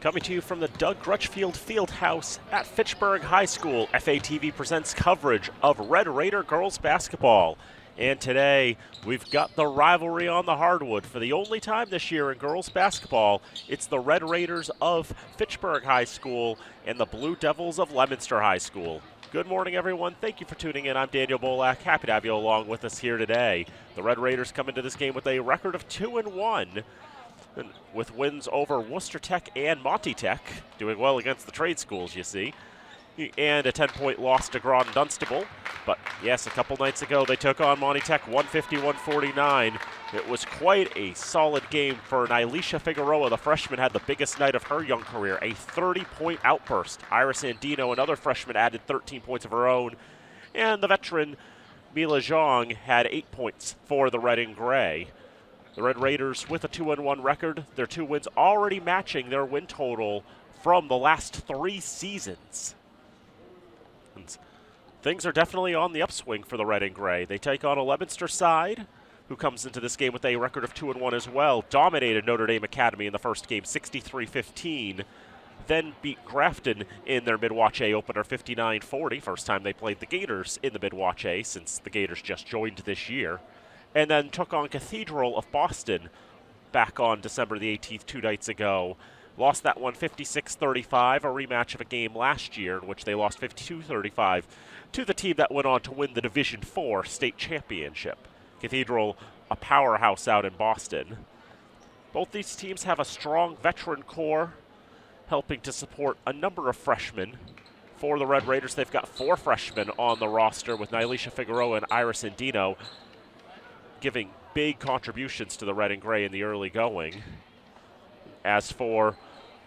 Coming to you from the Doug Grutchfield Fieldhouse at Fitchburg High School, FATV presents coverage of Red Raider girls basketball. And today, we've got the rivalry on the hardwood. For the only time this year in girls basketball, it's the Red Raiders of Fitchburg High School and the Blue Devils of Leominster High School. Good morning, everyone. Thank you for tuning in. I'm Daniel Bolak. Happy to have you along with us here today. The Red Raiders come into this game with a record of 2-1. With wins over Worcester Tech and Monty Tech, doing well against the trade schools, you see, and a 10-point loss to Groton Dunstable. But yes, a couple nights ago they took on Monty Tech 150-149. It was quite a solid game for Nylisha Figueroa. The freshman had the biggest night of her young career, a 30-point outburst. Iris Andino, another freshman, added 13 points of her own. And the veteran Mila Zhang had 8 points for the Red and Gray. The Red Raiders with a 2-1 record, their 2 wins already matching their win total from the last 3 seasons. And things are definitely on the upswing for the Red and Gray. They take on a Leominster side, who comes into this game with a record of 2-1 as well. Dominated Notre Dame Academy in the first game, 63-15. Then beat Grafton in their Midwatch A opener, 59-40. First time they played the Gators in the Midwatch A since the Gators just joined this year. And then took on Cathedral of Boston back on December the 18th, 2 nights ago. Lost that one 56-35, a rematch of a game last year in which they lost 52-35 to the team that went on to win the Division IV state championship. Cathedral, a powerhouse out in Boston. Both these teams have a strong veteran core, helping to support a number of freshmen. For the Red Raiders, they've got 4 freshmen on the roster with Nylisha Figueroa and Iris Andino, giving big contributions to the Red and Gray in the early going. As for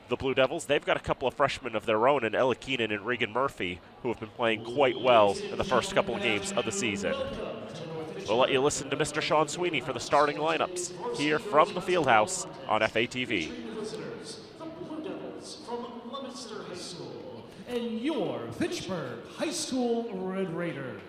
the Blue Devils, they've got a couple of freshmen of their own in Ella Keenan and Regan Murphy, who have been playing quite well in the first couple of games of the season. We'll let you listen to Mr. Sean Sweeney for the starting lineups here from the Fieldhouse on FATV. The Blue Devils from Leominster High School and your Fitchburg High School Red Raiders.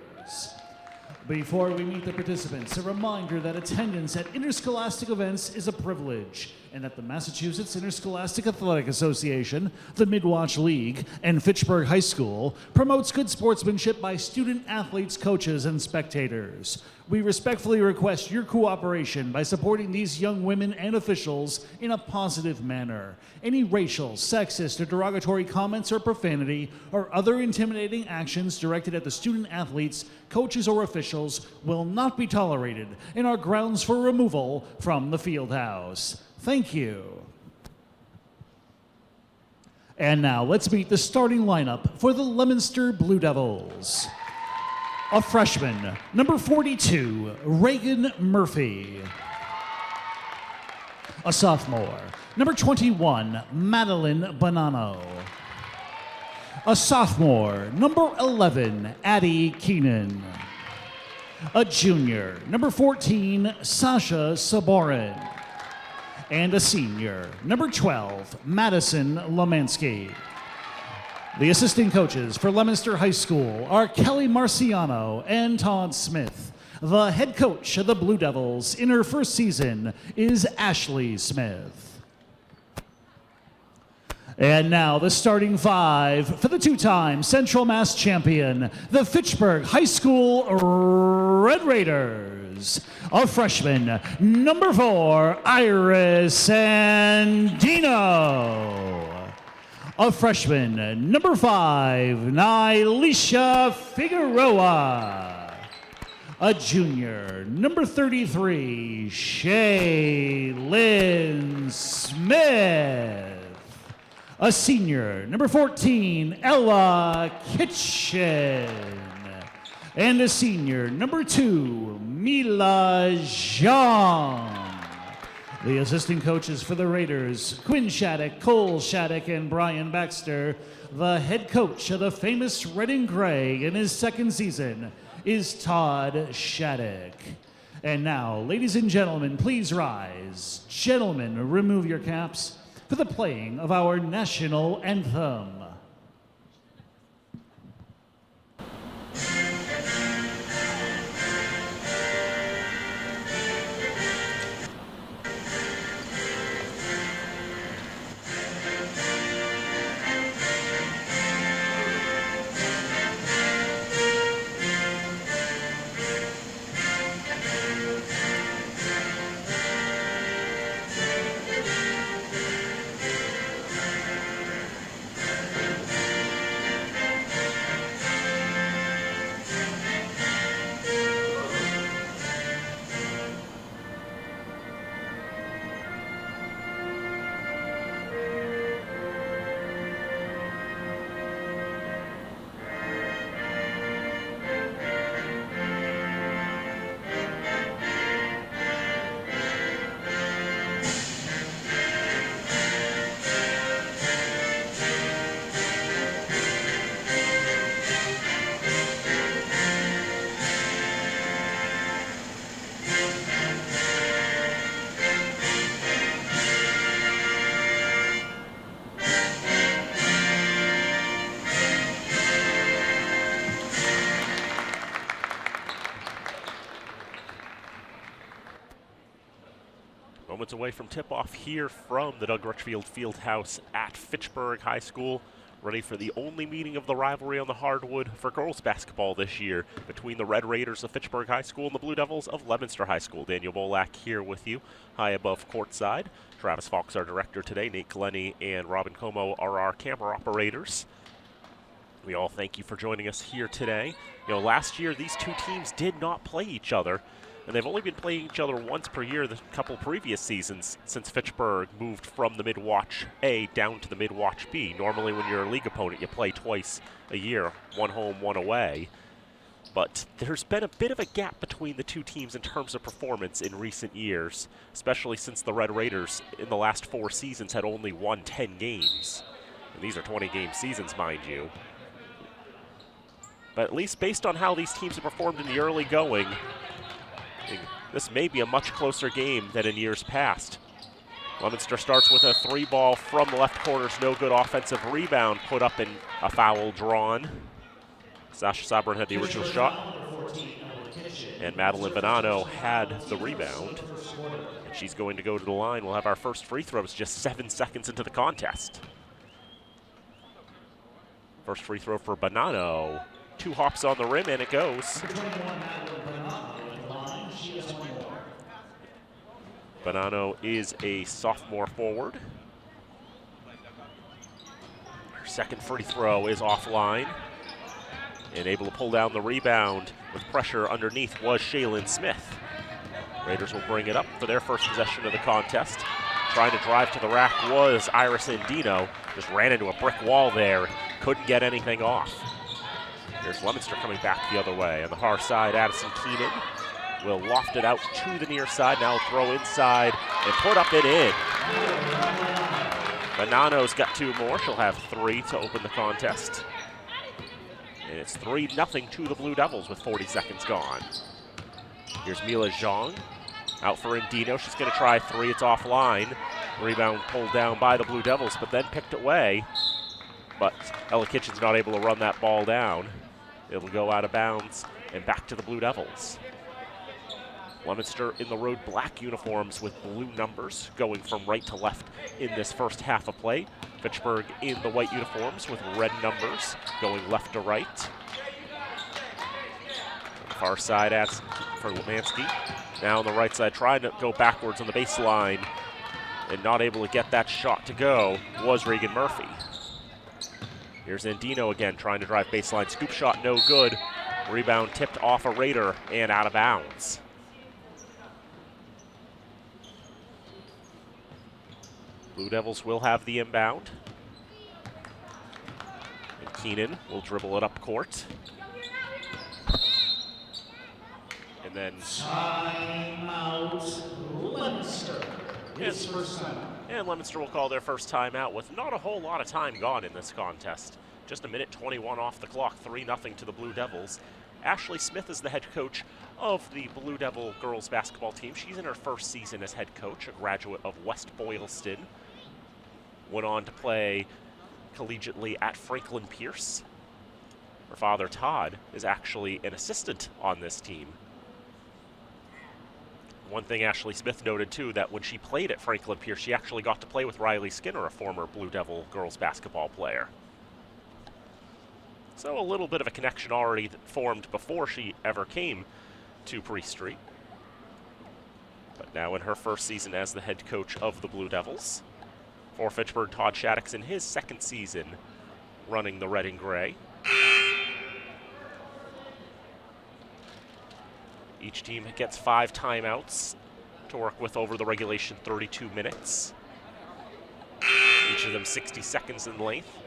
Before we meet the participants, a reminder that attendance at interscholastic events is a privilege, and that the Massachusetts Interscholastic Athletic Association, the Midwatch League, and Fitchburg High School promotes good sportsmanship by student athletes, coaches, and spectators. We respectfully request your cooperation by supporting these young women and officials in a positive manner. Any racial, sexist, or derogatory comments or profanity or other intimidating actions directed at the student athletes, coaches, or officials will not be tolerated and are grounds for removal from the Fieldhouse. Thank you. And now let's meet the starting lineup for the Leominster Blue Devils. A freshman, number 42, Regan Murphy. A sophomore, number 21, Madeline Bonanno. A sophomore, number 11, Addie Keenan. A junior, number 14, Sasha Saborin. And a senior, number 12, Madison Lomansky. The assistant coaches for Leominster High School are Kelly Marciano and Todd Smith. The head coach of the Blue Devils in her first season is Ashley Smith. And now the starting 5 for the 2-time Central Mass champion, the Fitchburg High School Red Raiders. A freshman, number 4, Iris Andino. A freshman, number 5, Nylisha Figueroa. A junior, number 33, Shaylin Smith. A senior, number 14, Ella Kitchen. And a senior, number 2, Mila Zhang. The assistant coaches for the Raiders, Quinn Shattuck, Cole Shattuck, and Brian Baxter. The head coach of the famous Red and Gray in his second season is Todd Shattuck. And now, ladies and gentlemen, please rise. Gentlemen, remove your caps for the playing of our national anthem. moments away from tip-off here from the Doug Crutchfield Fieldhouse at Fitchburg High School. Ready for the only meeting of the rivalry on the hardwood for girls basketball this year between the Red Raiders of Fitchburg High School and the Blue Devils of Leominster High School. Daniel Bolak here with you, high above courtside. Travis Fox, our director today. Nate Glennie and Robin Como are our camera operators. We all thank you for joining us here today. You know, last year these two teams did not play each other, and they've only been playing each other once per year the couple previous seasons since Fitchburg moved from the Mid-Watch A down to the Mid-Watch B. Normally when you're a league opponent, you play twice a year, one home, one away. But there's been a bit of a gap between the two teams in terms of performance in recent years, especially since the Red Raiders in the last 4 seasons had only won 10 games. And these are 20-game seasons, mind you. But at least based on how these teams have performed in the early going, this may be a much closer game than in years past. Leominster starts with a 3-ball from the left corner's no good offensive rebound, put up in a foul drawn. Sasha Sabrin had the original shot, and Madeline Bonanno had the rebound. And she's going to go to the line. We'll have our first free throws just 7 seconds into the contest. First free throw for Bonanno. 2 hops on the rim, and it goes. Bonanno is a sophomore forward. Her second free throw is offline. And able to pull down the rebound with pressure underneath was Shaylin Smith. Raiders will bring it up for their first possession of the contest. Trying to drive to the rack was Iris Andino. Just ran into a brick wall there. Couldn't get anything off. Here's Leominster coming back the other way. On the far side, Addison Keenan will loft it out to the near side. Now throw inside and put up and in. Bonanno's got 2 more. She'll have 3 to open the contest. And it's 3-0 to the Blue Devils with 40 seconds gone. Here's Mila Zhang. Out for Andino. She's going to try 3. It's offline. Rebound pulled down by the Blue Devils, but then picked away. But Ella Kitchen's not able to run that ball down. It'll go out of bounds and back to the Blue Devils. Leominster in the road black uniforms with blue numbers going from right to left in this first half of play. Fitchburg in the white uniforms with red numbers going left to right. On the far side, as for Lemansky. Now on the right side, trying to go backwards on the baseline and not able to get that shot to go was Regan Murphy. Here's Andino again, trying to drive baseline. Scoop shot, no good. Rebound tipped off a Raider and out of bounds. Blue Devils will have the inbound. And Keenan will dribble it up court. And then timeout, Leominster. It's first timeout. And Leominster will call their first timeout with not a whole lot of time gone in this contest. Just 1:21 off the clock, 3-0 to the Blue Devils. Ashley Smith is the head coach of the Blue Devil girls basketball team. She's in her first season as head coach, a graduate of West Boylston. Went on to play collegiately at Franklin Pierce. Her father, Todd, is actually an assistant on this team. One thing Ashley Smith noted, too, that when she played at Franklin Pierce, she actually got to play with Riley Skinner, a former Blue Devil girls basketball player. So a little bit of a connection already formed before she ever came to Priest Street. But now in her first season as the head coach of the Blue Devils. For Fitchburg, Todd Shaddix in his second season running the red and gray. Each team gets 5 timeouts to work with over the regulation 32 minutes. Each of them 60 seconds in length.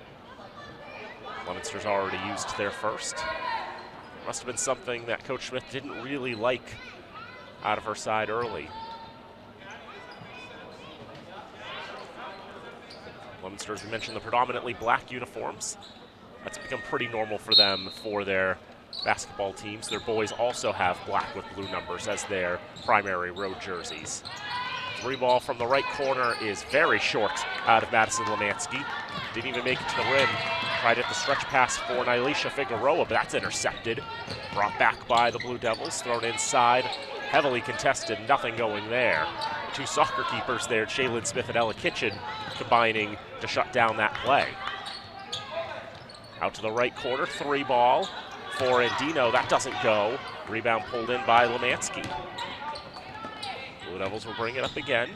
Leominster's already used their first. Must have been something that Coach Smith didn't really like out of her side early. Leominster, as we mentioned, the predominantly black uniforms. That's become pretty normal for them for their basketball teams. Their boys also have black with blue numbers as their primary road jerseys. 3-ball from the right corner is very short out of Madison Lemansky. Didn't even make it to the rim. Tried at the stretch pass for Nylisha Figueroa, but that's intercepted. Brought back by the Blue Devils, thrown inside. Heavily contested, nothing going there. two soccer keepers there, Shaylin Smith and Ella Kitchen, combining to shut down that play. Out to the right corner, 3 ball for Andino. That doesn't go. Rebound pulled in by Lemansky. Blue Devils will bring it up again.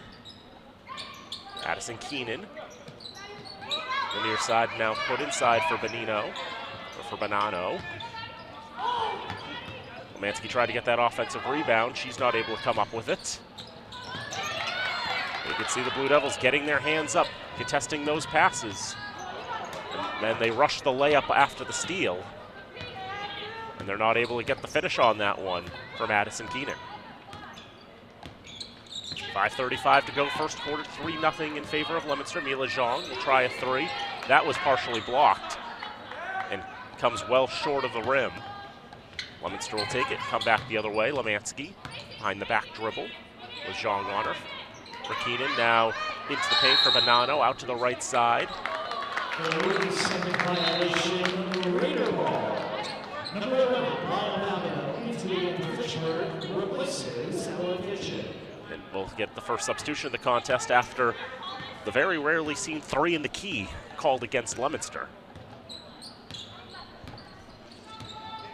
Addison Keenan. The near side now put inside for Bonino, or for Bonanno. Lemansky tried to get that offensive rebound. She's not able to come up with it. You can see the Blue Devils getting their hands up, contesting those passes. And then they rush the layup after the steal. And they're not able to get the finish on that one from Addison Keenan. 5:35 to go, first quarter, 3-0 in favor of Leominster. Mila Zhang will try a 3. That was partially blocked and comes well short of the rim. Leominster will take it, come back the other way. Lemansky behind the back dribble with Zhang on her. For Keenan, now into the paint for Bonanno, out to the right side. Second violation, Raider ball. Number 11, Bonanno into the Fitchburg, replaces Ella Kitchen. And we'll get the first substitution of the contest after the very rarely seen 3 in the key called against Leominster.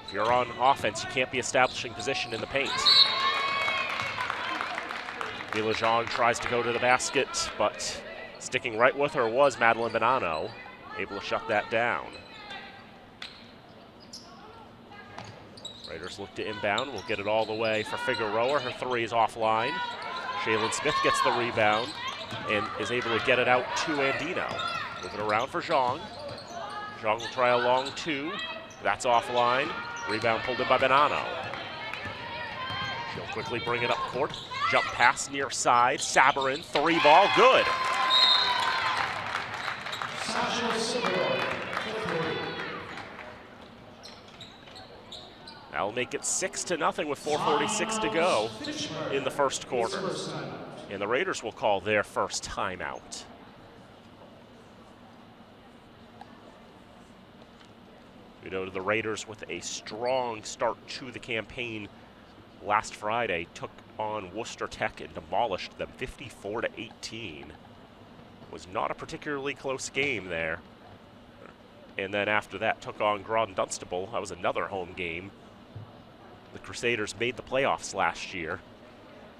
If you're on offense, you can't be establishing position in the paint. Mila Zhang tries to go to the basket, but sticking right with her was Madeline Bonanno, able to shut that down. Raiders look to inbound. We'll get it all the way for Figueroa. Her 3 is offline. Shaylin Smith gets the rebound and is able to get it out to Andino. Moving around for Zhang. Zhang will try a long 2. That's offline. Rebound pulled in by Bonanno. She'll quickly bring it up court. Jump pass near side. Sabarin, 3 ball, good. That'll make it 6-0 with 4:46 to go in the first quarter. And the Raiders will call their first timeout. We know the Raiders with a strong start to the campaign last Friday took on Worcester Tech and demolished them 54-18. Was not a particularly close game there. And then after that took on Groton Dunstable. That was another home game. The Crusaders made the playoffs last year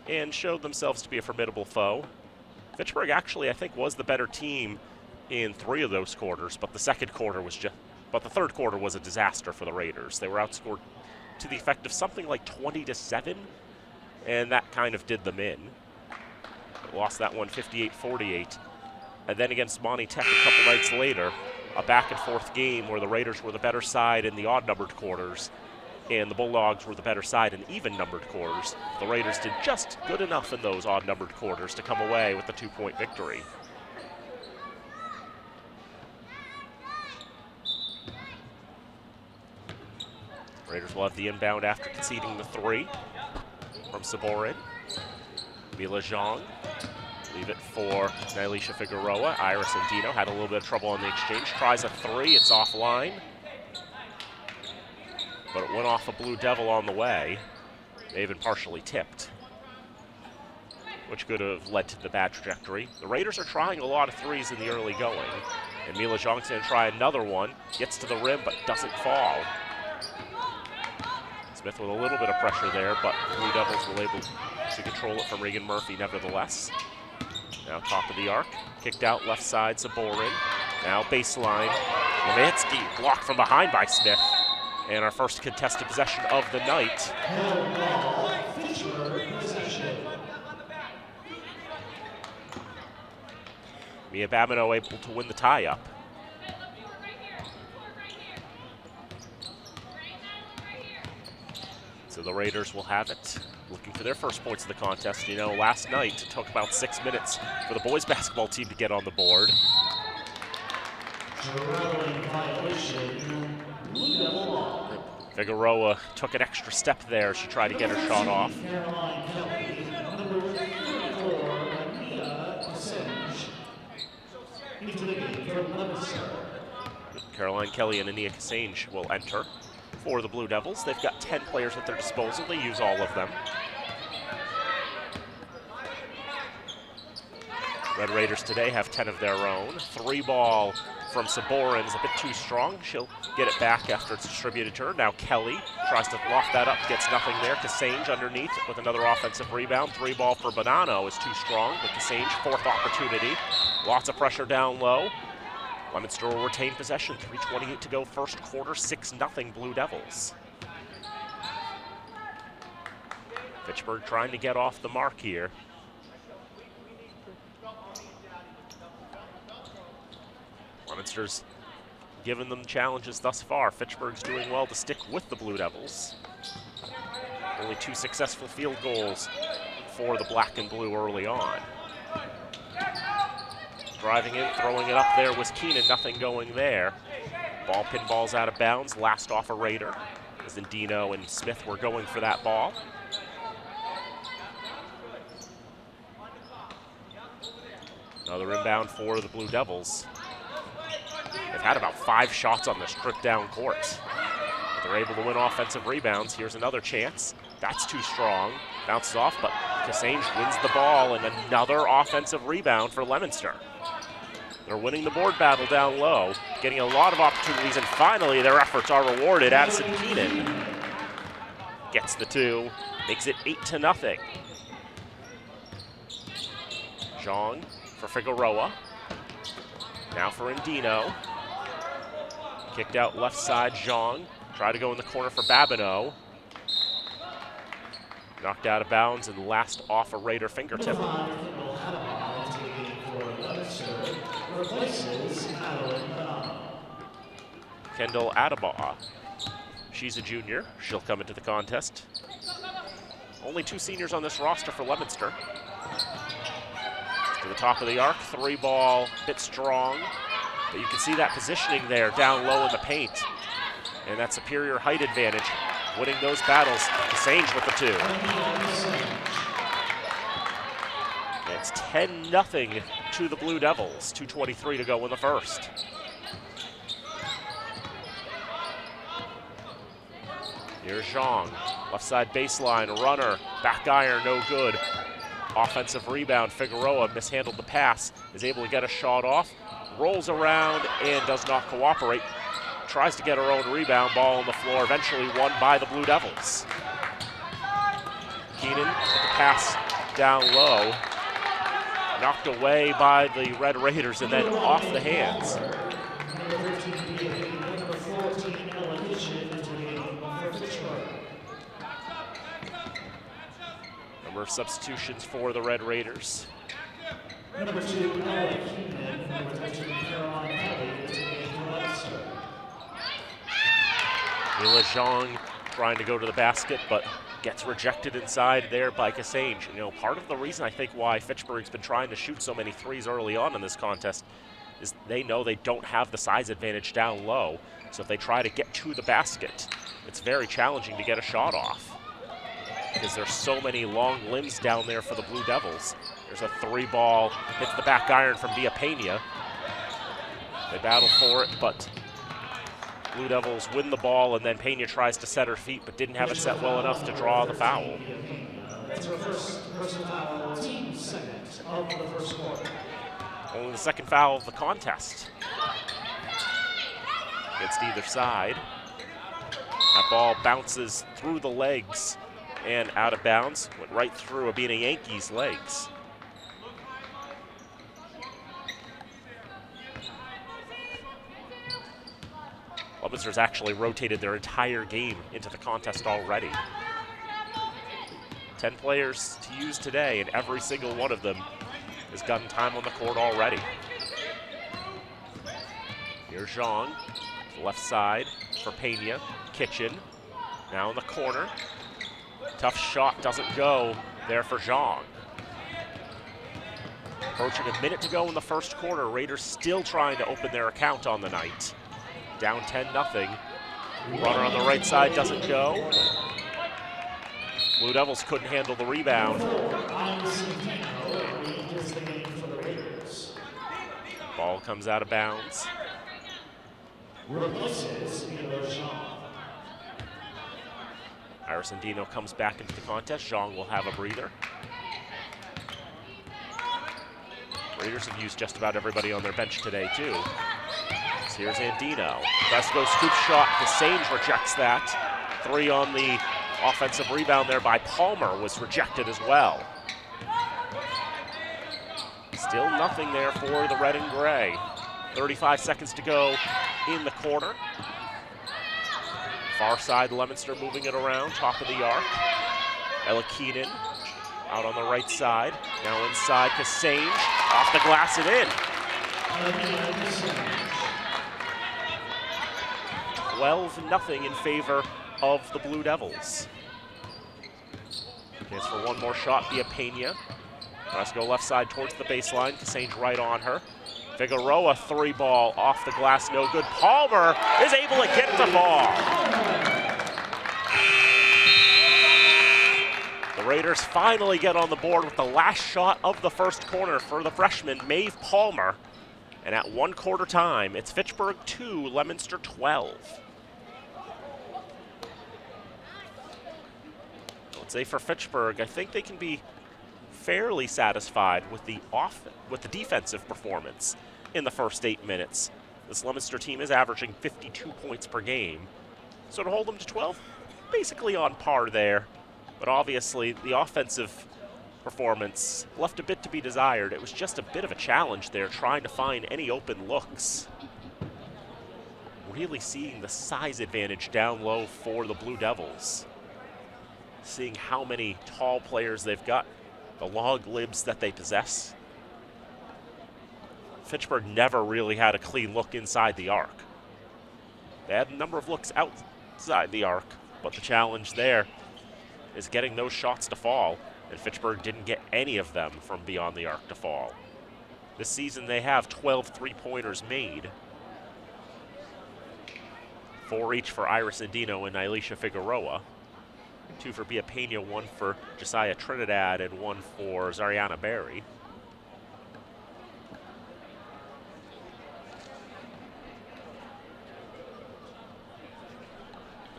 and showed themselves to be a formidable foe. Fitchburg actually, I think, was the better team in 3 of those quarters, but the third quarter was a disaster for the Raiders. They were outscored to the effect of something like 20-7, and that kind of did them in. They lost that one 58-48. And then against Monty Tech a couple nights later, a back-and-forth game where the Raiders were the better side in the odd-numbered quarters, and the Bulldogs were the better side in even-numbered quarters. The Raiders did just good enough in those odd-numbered quarters to come away with the 2-point victory. Raiders will have the inbound after conceding the 3 from Saborin. Mila Zhang, leave it for Nylisha Figueroa. Iris Andino had a little bit of trouble on the exchange. Tries a 3, it's offline. But it went off a Blue Devil on the way. They even partially tipped, which could have led to the bad trajectory. The Raiders are trying a lot of 3s in the early going. And Mila Zhang's going to try another one. Gets to the rim, but doesn't fall. Smith with a little bit of pressure there, but Blue Devils were able to control it from Regan Murphy nevertheless. Now top of the arc. Kicked out left side, Saborin. Now baseline. Lemansky blocked from behind by Smith. And our first contested possession of the night. Mia Babineau able to win the tie-up. So the Raiders will have it, looking for their first points of the contest. You know, last night it took about 6 minutes for the boys basketball team to get on the board. Figueroa took an extra step there. She tried to get her shot off. Caroline Kelly and Ania Kasange will enter for the Blue Devils. They've got 10 players at their disposal. They use all of them. Red Raiders today have 10 of their own. 3 ball from Saborin is a bit too strong. She'll get it back after it's distributed to her. Now Kelly tries to loft that up, gets nothing there. Kasange underneath with another offensive rebound. 3 ball for Bonanno is too strong, but Kasange, 4th opportunity. Lots of pressure down low. Leominster will retain possession. 3:28 to go, first quarter, 6-0 Blue Devils. Fitchburg trying to get off the mark here. Leominster's given them challenges thus far. Fitchburg's doing well to stick with the Blue Devils. Only 2 successful field goals for the black and blue early on. Driving in, throwing it up there was Keenan, nothing going there. Ball pinballs out of bounds, last off a Raider, as Dino and Smith were going for that ball. Another inbound for the Blue Devils. They've had about 5 shots on this trip down court. But they're able to win offensive rebounds. Here's another chance. That's too strong. Bounces off, but Kasange wins the ball, and another offensive rebound for Leominster. They're winning the board battle down low, getting a lot of opportunities, and finally their efforts are rewarded. Addison Keenan gets the 2, makes it 8-0. Zhang for Figueroa. Now for Indino. Kicked out left side, Zhang. Tried to go in the corner for Babineau. Knocked out of bounds and last off a Raider fingertip. Kendall Adebaugh. She's a junior. She'll come into the contest. Only 2 seniors on this roster for Leominster. To the top of the arc, 3 ball, bit strong. But you can see that positioning there down low in the paint. And that superior height advantage, winning those battles. Kasange with the 2. It's 10-0 to the Blue Devils. 2:23 to go in the first. Here's Zhang, left side baseline, runner, back iron, no good. Offensive rebound, Figueroa mishandled the pass, is able to get a shot off, rolls around and does not cooperate. Tries to get her own rebound, ball on the floor, eventually won by the Blue Devils. Keenan with the pass down low, knocked away by the Red Raiders and then off the hands. Number of substitutions for the Red Raiders. Number 2, Keenan, number 13, Caroline Kelly, Mila Zhang trying to go to the basket, but gets rejected inside there by Kasange. You know, part of the reason I think why Fitchburg's been trying to shoot so many threes early on in this contest is they know they don't have the size advantage down low. So if they try to get to the basket, it's very challenging to get a shot off because there's so many long limbs down there for the Blue Devils. There's a 3 ball, hits the back iron from Villapena. They battle for it, but Blue Devils win the ball, and then Pena tries to set her feet, but didn't have it set well enough to draw the foul. That's her first foul, team second of the first quarter. Only the second foul of the contest against either side. That ball bounces through the legs and out of bounds, went right through Abina Yankees' legs. Leominster's actually rotated their entire game into the contest already. 10 players to use today, and every single one of them has gotten time on the court already. Here's Zhang, left side for Pena. Kitchen, now in the corner. Tough shot, doesn't go there for Zhang. Approaching a minute to go in the first quarter. Raiders still trying to open their account on the night. Down 10-0. Runner on the right side doesn't go. Blue Devils couldn't handle the rebound. Ball comes out of bounds. Iris Indino comes back into the contest. Zhang will have a breather. Raiders have used just about everybody on their bench today, too. So here's Andino. Vesco scoop shot. Cassage rejects that. 3 on the offensive rebound there by Palmer was rejected as well. Still nothing there for the red and gray. 35 seconds to go in the quarter. Far side, Leominster moving it around, top of the arc. Ella Keenan out on the right side. Now inside, Cassage, off the glass and in. 12-0 in favor of the Blue Devils. Chance for one more shot via Pena. Resco left side towards the baseline. Cassage right on her. Figueroa 3-ball off the glass, no good. Palmer is able to get the ball. The Raiders finally get on the board with the last shot of the first quarter for the freshman, Maeve Palmer. And at 1/4 time, it's Fitchburg 2, Leominster 12. Let's say for Fitchburg, I think they can be fairly satisfied with the defensive performance in the first 8 minutes. This Leominster team is averaging 52 points per game. So to hold them to 12, basically on par there. But obviously the offensive performance left a bit to be desired. It was just a bit of a challenge there trying to find any open looks. Really seeing the size advantage down low for the Blue Devils. Seeing how many tall players they've got, the log libs that they possess. Fitchburg never really had a clean look inside the arc. They had a number of looks outside the arc, but the challenge there is getting those shots to fall, and Fitchburg didn't get any of them from beyond the arc to fall. This season they have 12 three-pointers made. 4 each for Iris Andino and Nylisha Figueroa. 2 for Bia Pena, 1 for Josiah Trinidad, and 1 for Zariana Berry.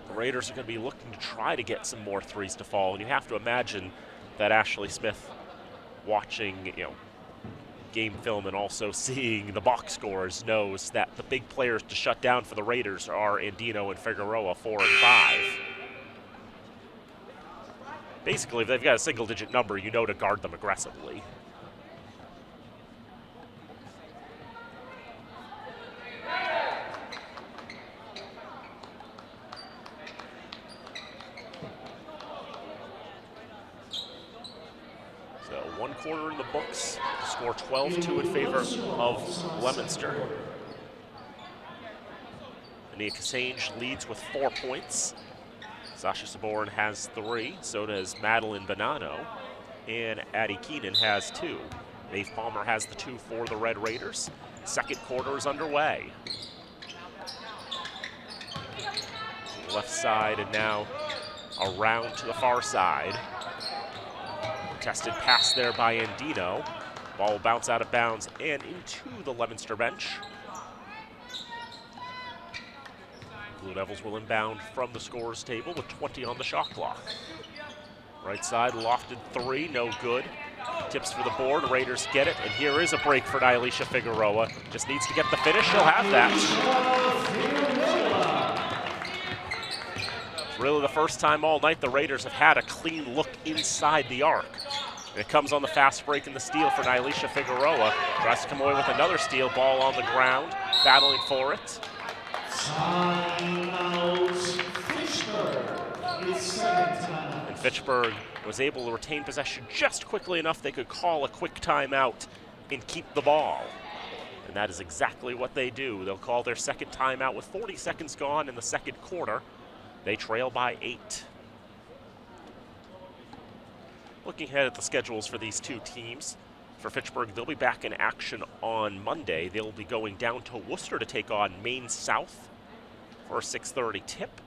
The Raiders are going to be looking to try to get some more threes to fall, and you have to imagine that Ashley Smith, watching game film and also seeing the box scores, knows that the big players to shut down for the Raiders are Andino and Figueroa, 4 and 5. Basically, if they've got a single-digit number, you know to guard them aggressively. So 1/4 in the books, score 12-2 in favor of Leominster. Ania Cassage leads with 4 points. Sasha Saborn has 3, so does Madeline Bonanno, and Addie Keenan has 2. Maeve Palmer has the 2 for the Red Raiders. Second quarter is underway. Left side and now around to the far side. Contested pass there by Andino. Ball will bounce out of bounds and into the Leominster bench. Blue Devils will inbound from the scorer's table with 20 on the shot clock. Right side, lofted 3, no good. Tips for the board, Raiders get it, and here is a break for Nylisha Figueroa. Just needs to get the finish, she'll have that. It's really the first time all night the Raiders have had a clean look inside the arc. And it comes on the fast break and the steal for Nylisha Figueroa. Tries to come away with another steal, ball on the ground, battling for it. And Fitchburg was able to retain possession just quickly enough they could call a quick timeout and keep the ball. And that is exactly what they do. They'll call their second timeout with 40 seconds gone in the second quarter. They trail by 8. Looking ahead at the schedules for these two teams, for Fitchburg, they'll be back in action on Monday. They'll be going down to Worcester to take on Maine South for a 6:30 tip.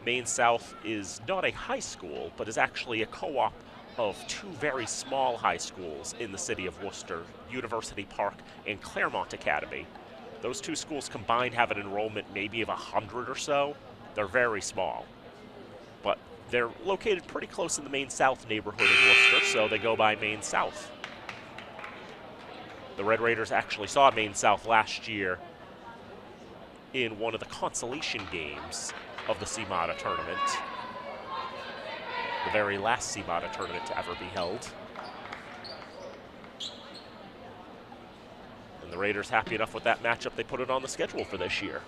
Maine South is not a high school, but is actually a co-op of 2 very small high schools in the city of Worcester, University Park and Claremont Academy. Those 2 schools combined have an enrollment maybe of 100 or so. They're very small, but they're located pretty close in the Maine South neighborhood in Worcester, so they go by Maine South. The Red Raiders actually saw Maine South last year in one of the consolation games of the CMATA tournament. The very last CMATA tournament to ever be held. And the Raiders happy enough with that matchup, they put it on the schedule for this year.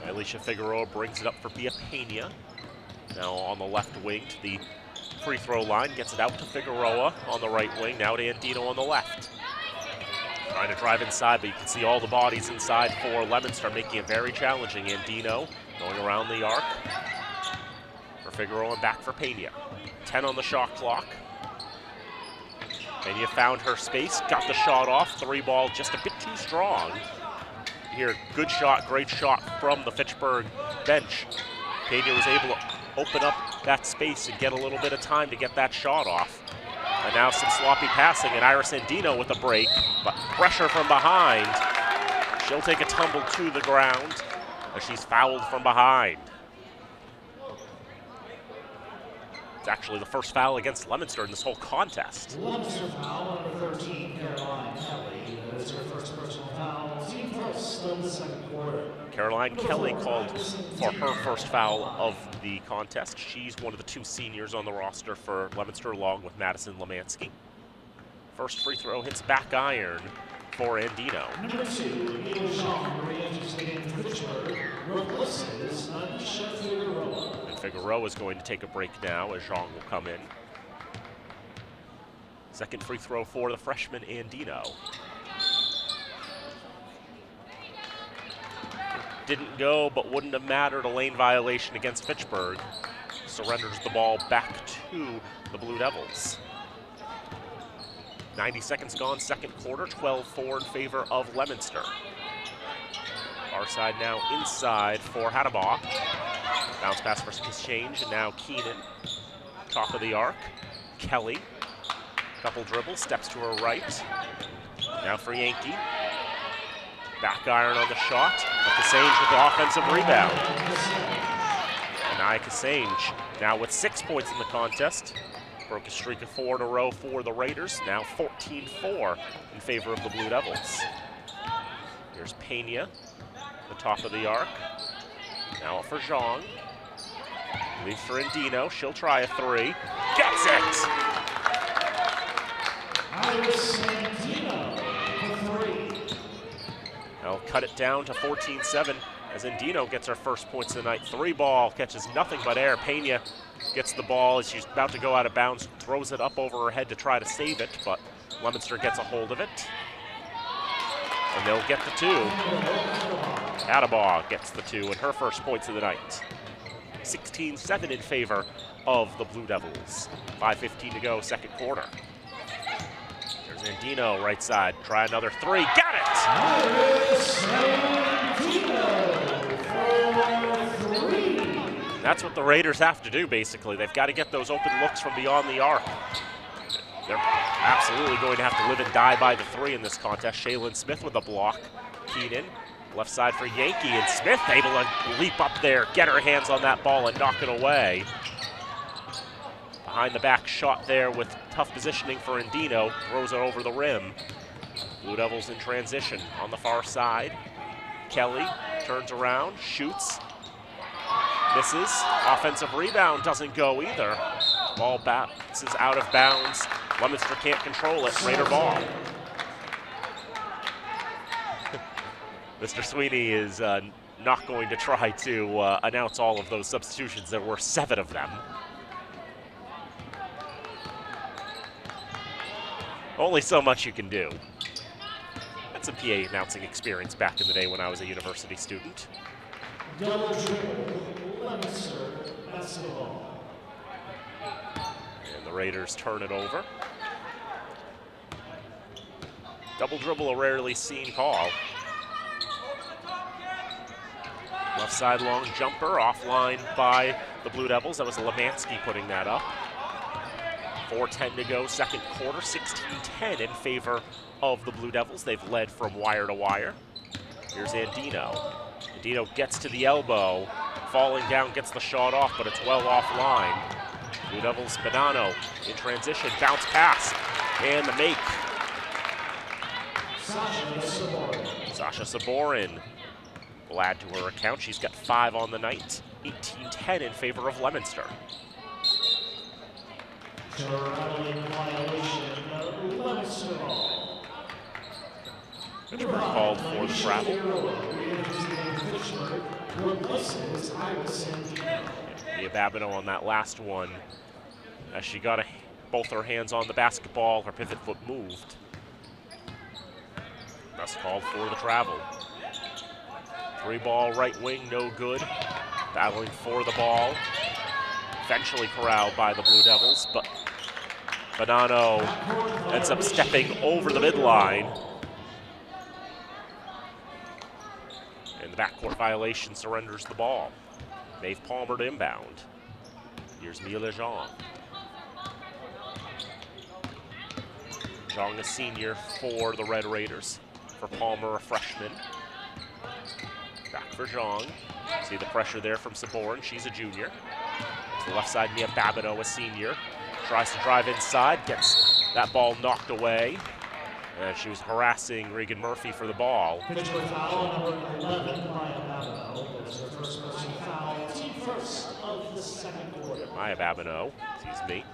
Alicia Figueroa brings it up for Pia Pena. Now on the left wing to the free throw line, gets it out to Figueroa on the right wing, now to Andino on the left. Trying to drive inside, but you can see all the bodies inside for Leominster, making it very challenging. Andino going around the arc for Figueroa and back for Pena. 10 on the shot clock. Pena found her space, got the shot off. 3-ball just a bit too strong. Here, good shot, great shot from the Fitchburg bench. Pena was able to open up that space and get a little bit of time to get that shot off. And now some sloppy passing, and Iris Andino with a break, but pressure from behind. She'll take a tumble to the ground as she's fouled from behind. It's actually the first foul against Leominster in this whole contest. Leominster foul number 13, Caroline Kelly. That is her first personal foul. Team first of the second quarter. Caroline Kelly called for her first foul of the contest. She's one of the 2 seniors on the roster for Leominster, along with Madison Lemansky. First free throw hits back iron for Andino. Number 2, Jean re-enters the game for Fitchburg. Replaces Alicia Figueroa. And Figueroa is going to take a break now as Jean will come in. Second free throw for the freshman Andino. Didn't go, but wouldn't have mattered. A lane violation against Fitchburg. Surrenders the ball back to the Blue Devils. 90 seconds gone, second quarter, 12-4 in favor of Leominster. Far side now inside for Hadabaugh. Bounce pass for exchange, and now Keenan. Top of the arc. Kelly. Couple dribbles, steps to her right. Now for Yankee. Back iron on the shot. Kassange with the offensive rebound. And Nia Kassange now with 6 points in the contest. Broke a streak of 4 in a row for the Raiders. Now 14-4 in favor of the Blue Devils. Here's Pena, the top of the arc. Now for Zhang. Leaves for Andino. She'll try a 3. Gets it! Iris Andino for 3. They'll cut it down to 14-7 as Andino gets her first points of the night. 3-ball, catches nothing but air. Pena gets the ball as she's about to go out of bounds, throws it up over her head to try to save it, but Leominster gets a hold of it. And they'll get the 2. Hadabaugh gets the 2 and her first points of the night. 16-7 in favor of the Blue Devils. 5:15 to go, second quarter. There's Andino, right side. Try another 3. Got it! Iris Andino for 3. That's what the Raiders have to do, basically. They've got to get those open looks from beyond the arc. They're absolutely going to have to live and die by the 3 in this contest. Shaylin Smith with a block. Keenan, left side for Yankee, and Smith able to leap up there, get her hands on that ball and knock it away. Behind the back shot there with tough positioning for Andino, throws it over the rim. Blue Devils in transition on the far side. Kelly turns around, shoots, misses. Offensive rebound doesn't go either. Ball bounces out of bounds. Leominster can't control it. Raider ball. Mr. Sweeney is not going to try to announce all of those substitutions. There were 7 of them. Only so much you can do. That's a PA announcing experience back in the day when I was a university student. Double dribble, Leominster basketball. And the Raiders turn it over. Double dribble, a rarely seen call. Left side long jumper, offline by the Blue Devils. That was Lemansky putting that up. 4:10 to go, second quarter, 16-10 in favor of the Blue Devils. They've led from wire to wire. Here's Andino. Andino gets to the elbow, falling down, gets the shot off, but it's well offline. Blue Devils, Bonanno in transition, bounce pass, and the make. Sasha Saborin will add to her account. She's got 5 on the night, 18-10 in favor of Leominster. Fitchburg called for the travel. Mia Babineau on that last one, as she got both her hands on the basketball, her pivot foot moved. That's called for the travel. 3-ball right wing, no good. Battling for the ball. Eventually corralled by the Blue Devils, but Bonanno ends up stepping over the midline. And the backcourt violation surrenders the ball. Maeve Palmer to inbound. Here's Mia Lejean. Zhang, a senior for the Red Raiders. For Palmer, a freshman. Back for Zhang. See the pressure there from Saborin. She's a junior. To the left side, Mia Babineau, a senior. Tries to drive inside, gets that ball knocked away. And she was harassing Regan Murphy for the ball. Fitchburg foul number 11, Maya Babineau. That's her first personal foul, team first of the second quarter. Maya Babineau, excuse me,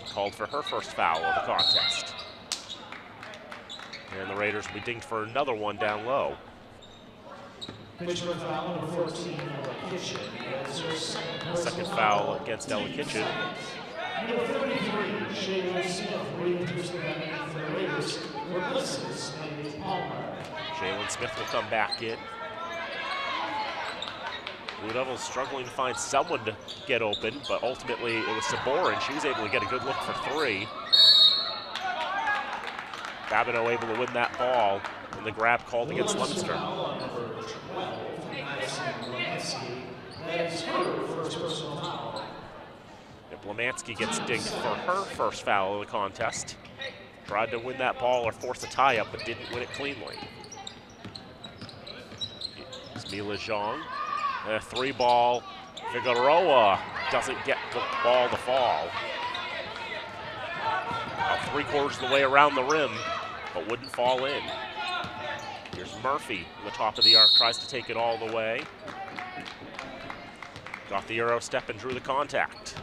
called for her first foul of the contest. And the Raiders will be dinged for another one down low. Fitchburg foul number 14, Ella Kitchen. That's her Second foul against Ella Kitchen. Number 33, Shaylin Smith, reenters the bench for the Raiders, replaces Maeve Palmer. Shaylin Smith will come back in. Blue Devils struggling to find someone to get open, but ultimately it was Saborin. She was able to get a good look for 3. Babineau able to win that ball, and the grab called against Leominster. Blamansky gets dinged for her first foul of the contest. Tried to win that ball or force a tie-up, but didn't win it cleanly. It's Mila Zhang. A 3-ball. Figueroa doesn't get the ball to fall. About 3/4 of the way around the rim, but wouldn't fall in. Here's Murphy on the top of the arc, tries to take it all the way. Got the Euro step and drew the contact.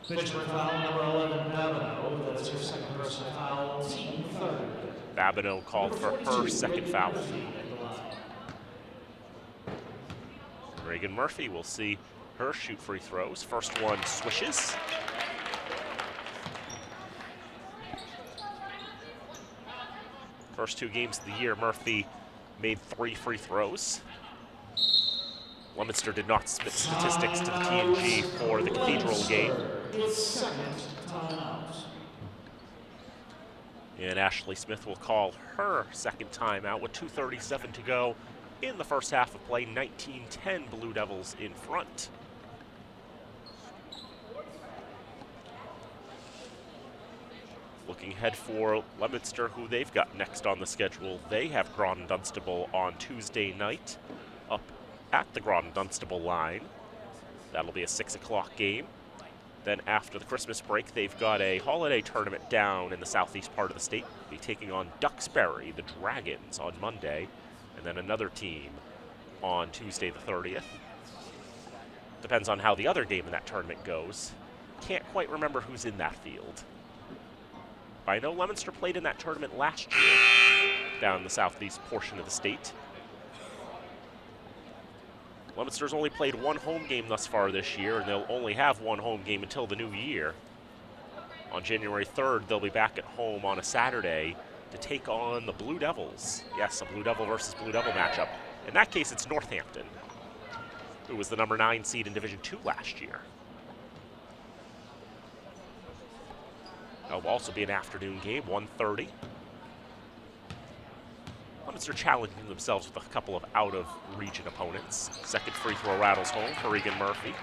Fitchburg foul number 11, Babineau. That's her second personal foul, team third. Babineau called for her second foul. Regan Murphy will see her shoot free throws. First one swishes. First 2 games of the year, Murphy made 3 free throws. Leominster did not submit statistics to the TNG for the Cathedral game. And Ashley Smith will call her second timeout with 2:37 to go in the first half of play. 19-10 Blue Devils in front. Looking ahead for Leominster, who they've got next on the schedule. They have Groton Dunstable on Tuesday night up at the Groton Dunstable line. That'll be a 6 o'clock game. Then after the Christmas break, they've got a holiday tournament down in the southeast part of the state. They'll be taking on Duxbury, the Dragons, on Monday, and then another team on Tuesday the 30th. Depends on how the other game in that tournament goes. Can't quite remember who's in that field. But I know Leominster played in that tournament last year down in the southeast portion of the state. Leominster's only played 1 home game thus far this year, and they'll only have 1 home game until the new year. On January 3rd, they'll be back at home on a Saturday to take on the Blue Devils. Yes, a Blue Devil versus Blue Devil matchup. In that case, it's Northampton, who was the number 9 seed in Division II last year. That'll also be an afternoon game, 1:30. Leominster challenging themselves with a couple of out-of-region opponents. Second free throw rattles home for Regan Murphy.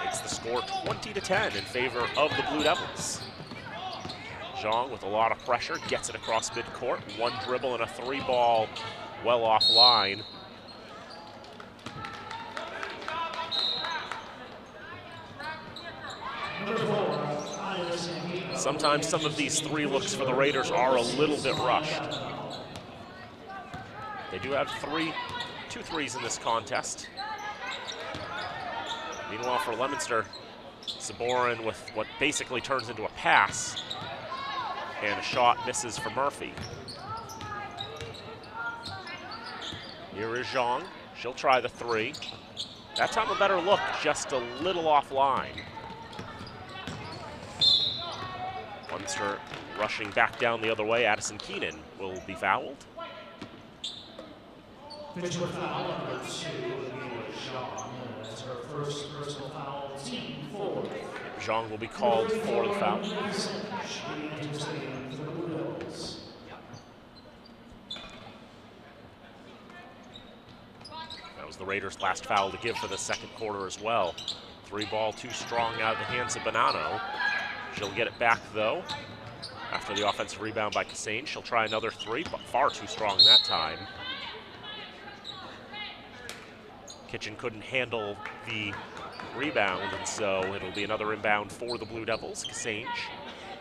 Makes the score 20-10 in favor of the Blue Devils. Zhang with a lot of pressure, gets it across midcourt. One dribble and a 3-ball well offline. Sometimes some of these 3 looks for the Raiders are a little bit rushed. They do have 2 threes in this contest. Meanwhile, for Leominster, Saborin with what basically turns into a pass, and a shot misses for Murphy. Here is Zhang. She'll try the 3. That time a better look, just a little offline. Leominster rushing back down the other way. Addison Keenan will be fouled. Official foul number 2 will be with Zhang. That's her first personal foul, team 4. Zhang will be called for the foul. That was the Raiders' last foul to give for the second quarter as well. 3-ball too strong out of the hands of Bonanno. She'll get it back though. After the offensive rebound by Cassane, she'll try another 3, but far too strong that time. Kitchen couldn't handle the rebound, and so it'll be another inbound for the Blue Devils. Cassane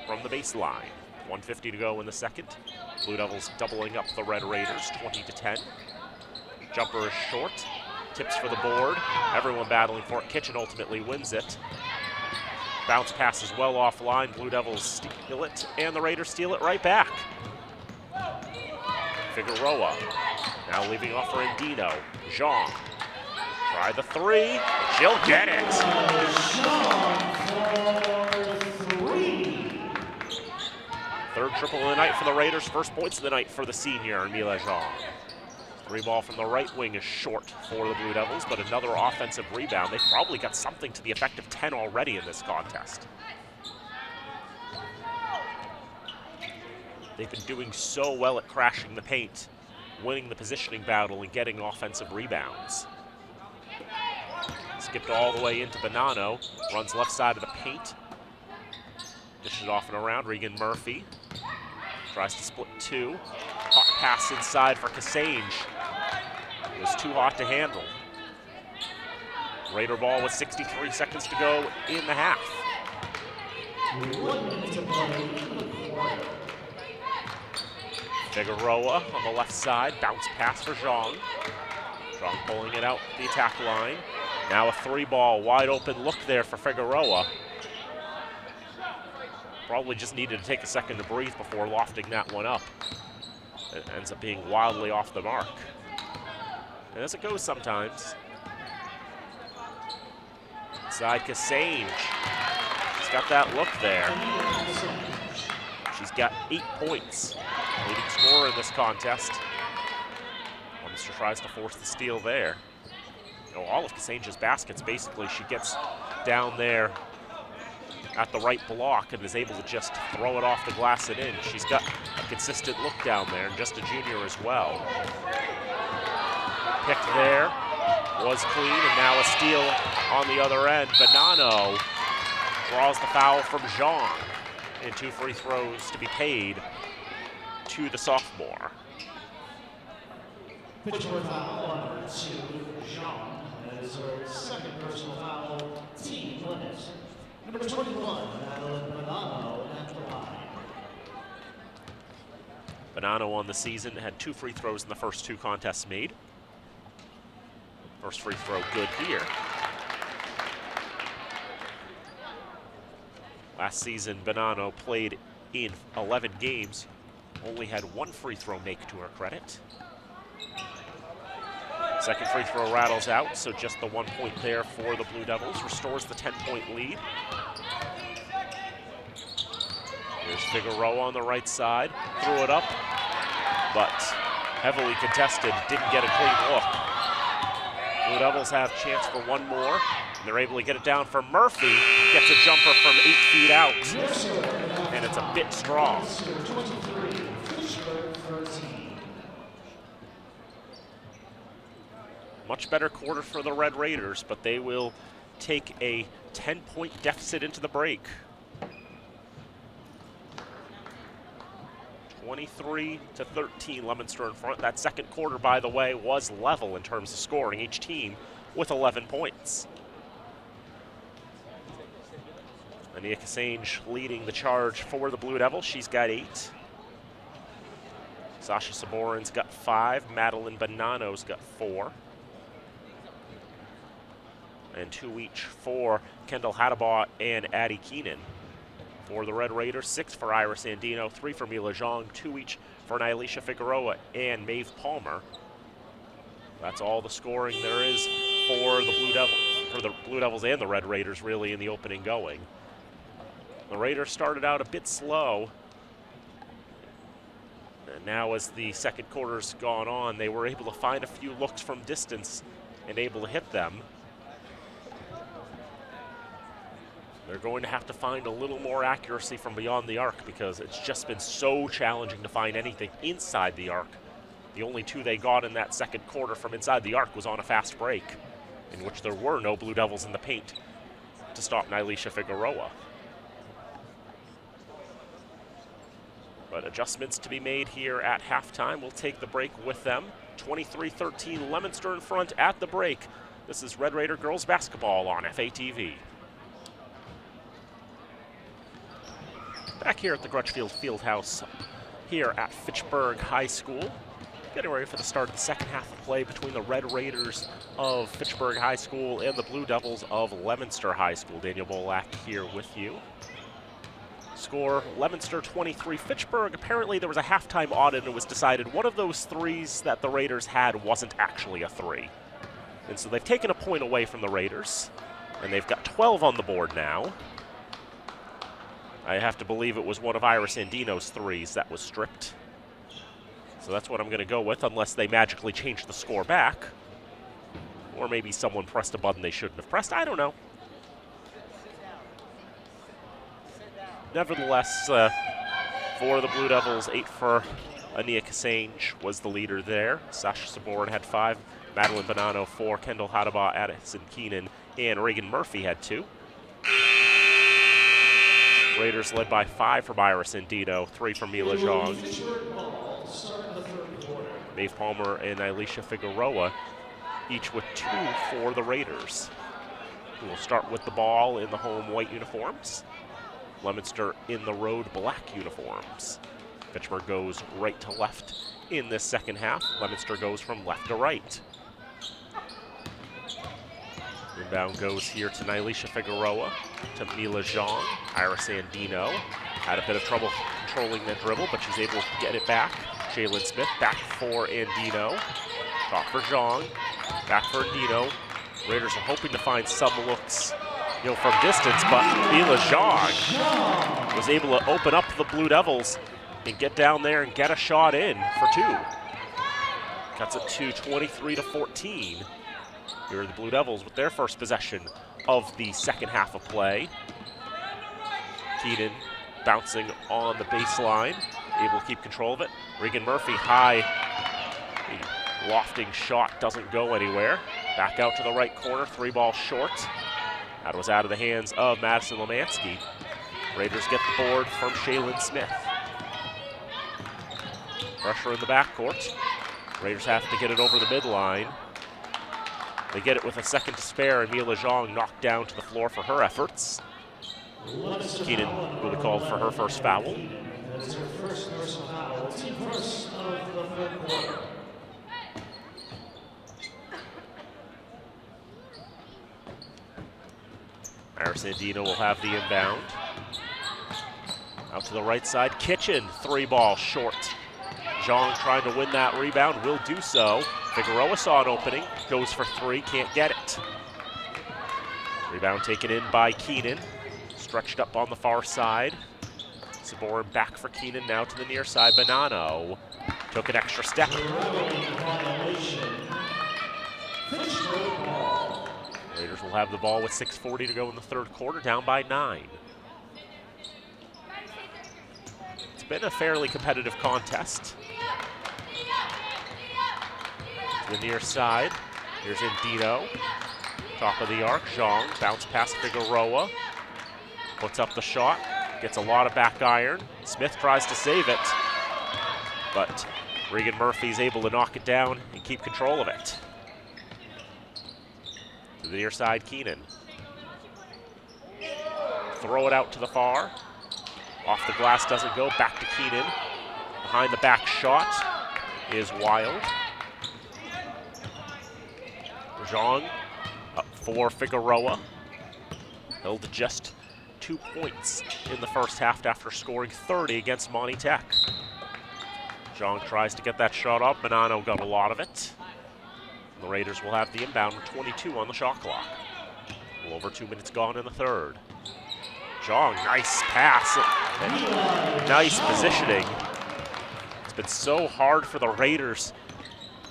from the baseline. 1:50 to go in the second. Blue Devils doubling up the Red Raiders, 20-10. Jumper is short, tips for the board. Everyone battling for it. Kitchen ultimately wins it. Bounce pass is well offline. Blue Devils steal it, and the Raiders steal it right back. Figueroa now leaving off for Indino. Zhang. Try the 3. She'll get it. Third triple of the night for the Raiders. First points of the night for the senior, Mila Zhang. 3-ball from the right wing is short for the Blue Devils, but another offensive rebound. They've probably got something to the effect of 10 already in this contest. They've been doing so well at crashing the paint, winning the positioning battle, and getting offensive rebounds. Skipped all the way into Bonanno, runs left side of the paint. Dishes it off and around. Regan Murphy tries to split 2. Hot pass inside for Cassane. It was too hot to handle. Raider ball with 63 seconds to go in the half. 1 minute to play in the quarter. Figueroa on the left side, bounce pass for Zhang. Zhang pulling it out the attack line. Now a 3-ball, wide open look there for Figueroa. Probably just needed to take a second to breathe before lofting that one up. It ends up being wildly off the mark. And as it goes sometimes. Inside Cassane. She's got that look there. She's got 8 points. Leading scorer in this contest. Leominster tries to force the steal there. You know, all of Cassane's baskets, basically, she gets down there at the right block and is able to just throw it off the glass and in. She's got a consistent look down there, and just a junior as well. Pick there, was clean, and now a steal on the other end. Bonanno draws the foul from Zhang, and 2 free throws to be paid to the sophomore. Pitchfork foul number 2, Zhang. That is her second personal foul, team limit. Number 21, Madeline Bonanno at the line. Bonanno on the season had 2 free throws in the first 2 contests made. First free throw good here. Last season, Bonanno played in 11 games, only had 1 free throw make to her credit. Second free throw rattles out, so just the 1 point there for the Blue Devils, restores the 10-point lead. Here's Figueroa on the right side, threw it up, but heavily contested, didn't get a clean look. Blue Devils have a chance for 1 more, and they're able to get it down for Murphy. Gets a jumper from 8 feet out, and it's a bit strong. Much better quarter for the Red Raiders, but they will take a 10-point deficit into the break. 23-13, Leominster in front. That second quarter, by the way, was level in terms of scoring, each team with 11 points. Ania Kasange leading the charge for the Blue Devils. She's got 8. Sasha Saborin's got 5. Madeline Bonanno's got 4. And 2 each for Kendall Hadabaugh and Addie Keenan. For the Red Raiders, 6 for Iris Andino, 3 for Mila Zhang, 2 each for Nylisha Figueroa and Maeve Palmer. That's all the scoring there is for the Blue Devils and the Red Raiders, really, in the opening going. The Raiders started out a bit slow, and now as the second quarter's gone on, they were able to find a few looks from distance and able to hit them. They're going to have to find a little more accuracy from beyond the arc because it's just been so challenging to find anything inside the arc. The only 2 they got in that second quarter from inside the arc was on a fast break, in which there were no Blue Devils in the paint to stop Nylisha Figueroa. But adjustments to be made here at halftime. We'll take the break with them. 23-13, Leominster in front at the break. This is Red Raider girls basketball on FATV. Back here at the Crutchfield Fieldhouse here at Fitchburg High School. Getting ready for the start of the second half of play between the Red Raiders of Fitchburg High School and the Blue Devils of Leominster High School. Daniel Bolak here with you. Score Leominster 23, Fitchburg. Apparently there was a halftime audit and it was decided one of those threes that the Raiders had wasn't actually a 3. And so they've taken a point away from the Raiders, and they've got 12 on the board now. I have to believe it was one of Iris Andino's 3s that was stripped. So that's what I'm going to go with, unless they magically change the score back. Or maybe someone pressed a button they shouldn't have pressed. I don't know. Nevertheless, for the Blue Devils, 8 for Ania Kasange was the leader there. Sasha Saborin had 5. Madeline Bonanno 4. Kendall Hadabaugh, Addison Keenan, and Reagan Murphy had 2. Raiders led by 5 from Iris Andino, 3 from Mila Zhang. Maeve Palmer and Nylisha Figueroa, each with 2 for the Raiders. We will start with the ball in the home white uniforms. Leominster in the road black uniforms. Fitchburg goes right to left in this second half. Leominster goes from left to right. Inbound goes here to Nylisha Figueroa, to Mila Zhang. Iris Andino had a bit of trouble controlling that dribble, but she's able to get it back. Jalen Smith back for Andino. Shot for Zhang, back for Andino. Raiders are hoping to find some looks, from distance, but Mila Zhang was able to open up the Blue Devils and get down there and get a shot in for 2. Cuts it to 23-14. Here are the Blue Devils with their first possession of the second half of play. Keenan bouncing on the baseline, able to keep control of it. Regan Murphy high, the lofting shot doesn't go anywhere. Back out to the right corner, 3-ball short. That was out of the hands of Madison Lemansky. Raiders get the board from Shaylin Smith. Pressure in the backcourt. Raiders have to get it over the midline. They get it with a second to spare, and Mila Zhang knocked down to the floor for her efforts. Keenan will be called for her first foul. That's her first personal foul. Team first of the third quarter. Iris Andino will have the inbound. Out to the right side, Kitchen, 3-ball short. Zhang trying to win that rebound, will do so. Figueroa saw an opening, goes for 3, can't get it. Rebound taken in by Keenan, stretched up on the far side. Saborin back for Keenan, now to the near side. Bonanno took an extra step. Raiders will have the ball with 6:40 to go in the third quarter, down by 9. It's been a fairly competitive contest. To the near side, here's Andino. Top of the arc, Zhang, bounce past Figueroa. Puts up the shot, gets a lot of back iron. Smith tries to save it. but Regan Murphy's able to knock it down and keep control of it. To the near side, Keenan. Throw it out to the far. Off the glass, doesn't go. Back to Keenan. Behind the back shot is Wild. Zhang up for Figueroa. Held to just 2 points in the first half after scoring 30 against Monty Tech. Zhang tries to get that shot up. Bonanno got a lot of it. The Raiders will have the inbound with 22 on the shot clock. A little over 2 minutes gone in the third. Zhang, nice pass and nice positioning. It's been so hard for the Raiders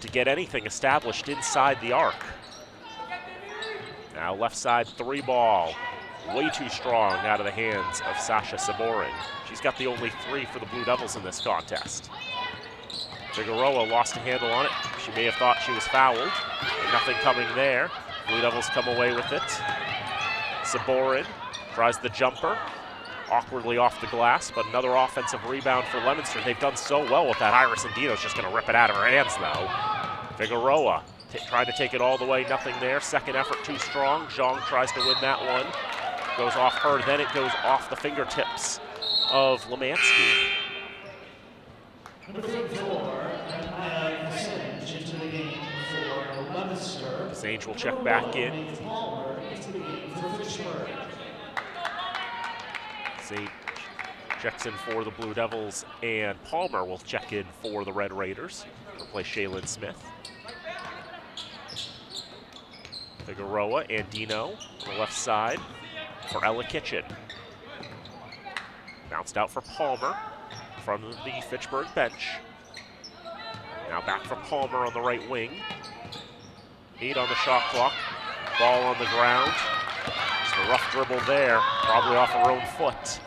to get anything established inside the arc. Now left side 3 ball. Way too strong out of the hands of Sasha Saborin. She's got the only 3 for the Blue Devils in this contest. Figueroa lost a handle on it. She may have thought she was fouled. Nothing coming there. Blue Devils come away with it. Saborin tries the jumper. Awkwardly off the glass, but another offensive rebound for Leominster. They've done so well with that. Iris Andino's just going to rip it out of her hands, though. Figueroa trying to take it all the way. Nothing there. Second effort too strong. Zhang tries to win that one. Goes off her, then it goes off the fingertips of Lemansky. Number 34, Kasange into the game for Leominster. Kasange will check back in. Palmer into the game for Fitchburg. Kasange checks in for the Blue Devils, and Palmer will check in for the Red Raiders. Replace Shaylin Smith. Figueroa, Andino on the left side for Ella Kitchen. Bounced out for Palmer from the Fitchburg bench. Now back for Palmer on the right wing. 8 on the shot clock. Ball on the ground. Just a rough dribble there, probably off her own foot.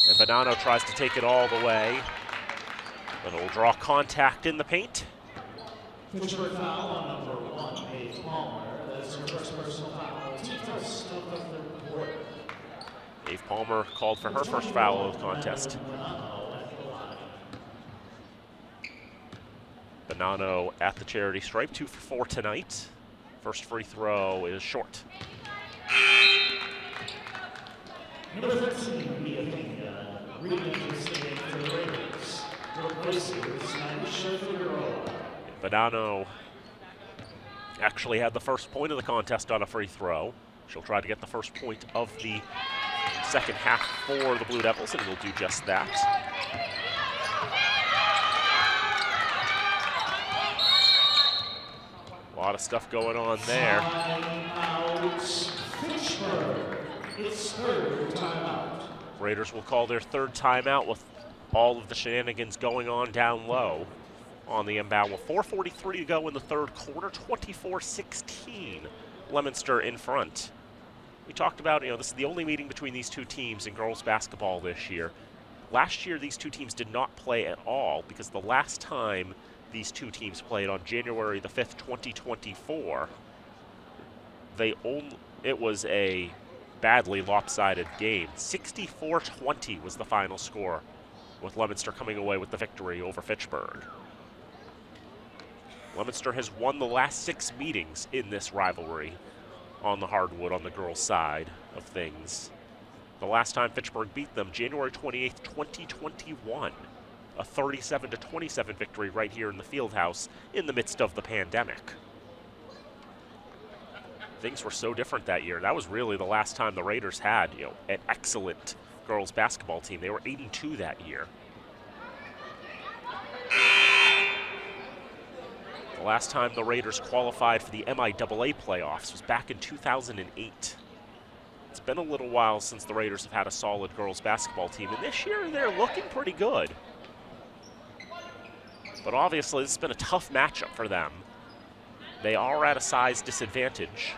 And Bonanno tries to take it all the way, but it'll draw contact in the paint. Fitchburg foul on number 1, Paige Palmer. That's her first personal foul. First of the quarter. Dave Palmer called for her first foul of the contest. Bonanno at the charity stripe, 2 for 4 tonight. First free throw is short. Number 13, Mia Pinga, re-entering for the Raiders. Replaces Naisha Figueroa. Bonanno actually had the first point of the contest on a free throw. She'll try to get the first point of the second half for the Blue Devils, and will do just that. A lot of stuff going on there. Timeout, Fitchburg. It's third timeout. Raiders will call their third timeout with all of the shenanigans going on down low on the inbound with 4:43 to go in the third quarter, 24-16. Leominster in front. We talked about, this is the only meeting between these two teams in girls basketball this year. Last year, these two teams did not play at all because the last time these two teams played on January the 5th, 2024, it was a badly lopsided game. 64-20 was the final score, with Leominster coming away with the victory over Fitchburg. Leominster has won the last 6 meetings in this rivalry on the hardwood on the girls' side of things. The last time Fitchburg beat them, January 28th, 2021. A 37-27 victory right here in the Fieldhouse in the midst of the pandemic. Things were so different that year. That was really the last time the Raiders had, an excellent girls basketball team. They were 8-2 that year. The last time the Raiders qualified for the MIAA playoffs was back in 2008. It's been a little while since the Raiders have had a solid girls basketball team, and this year they're looking pretty good. But obviously, this has been a tough matchup for them. They are at a size disadvantage.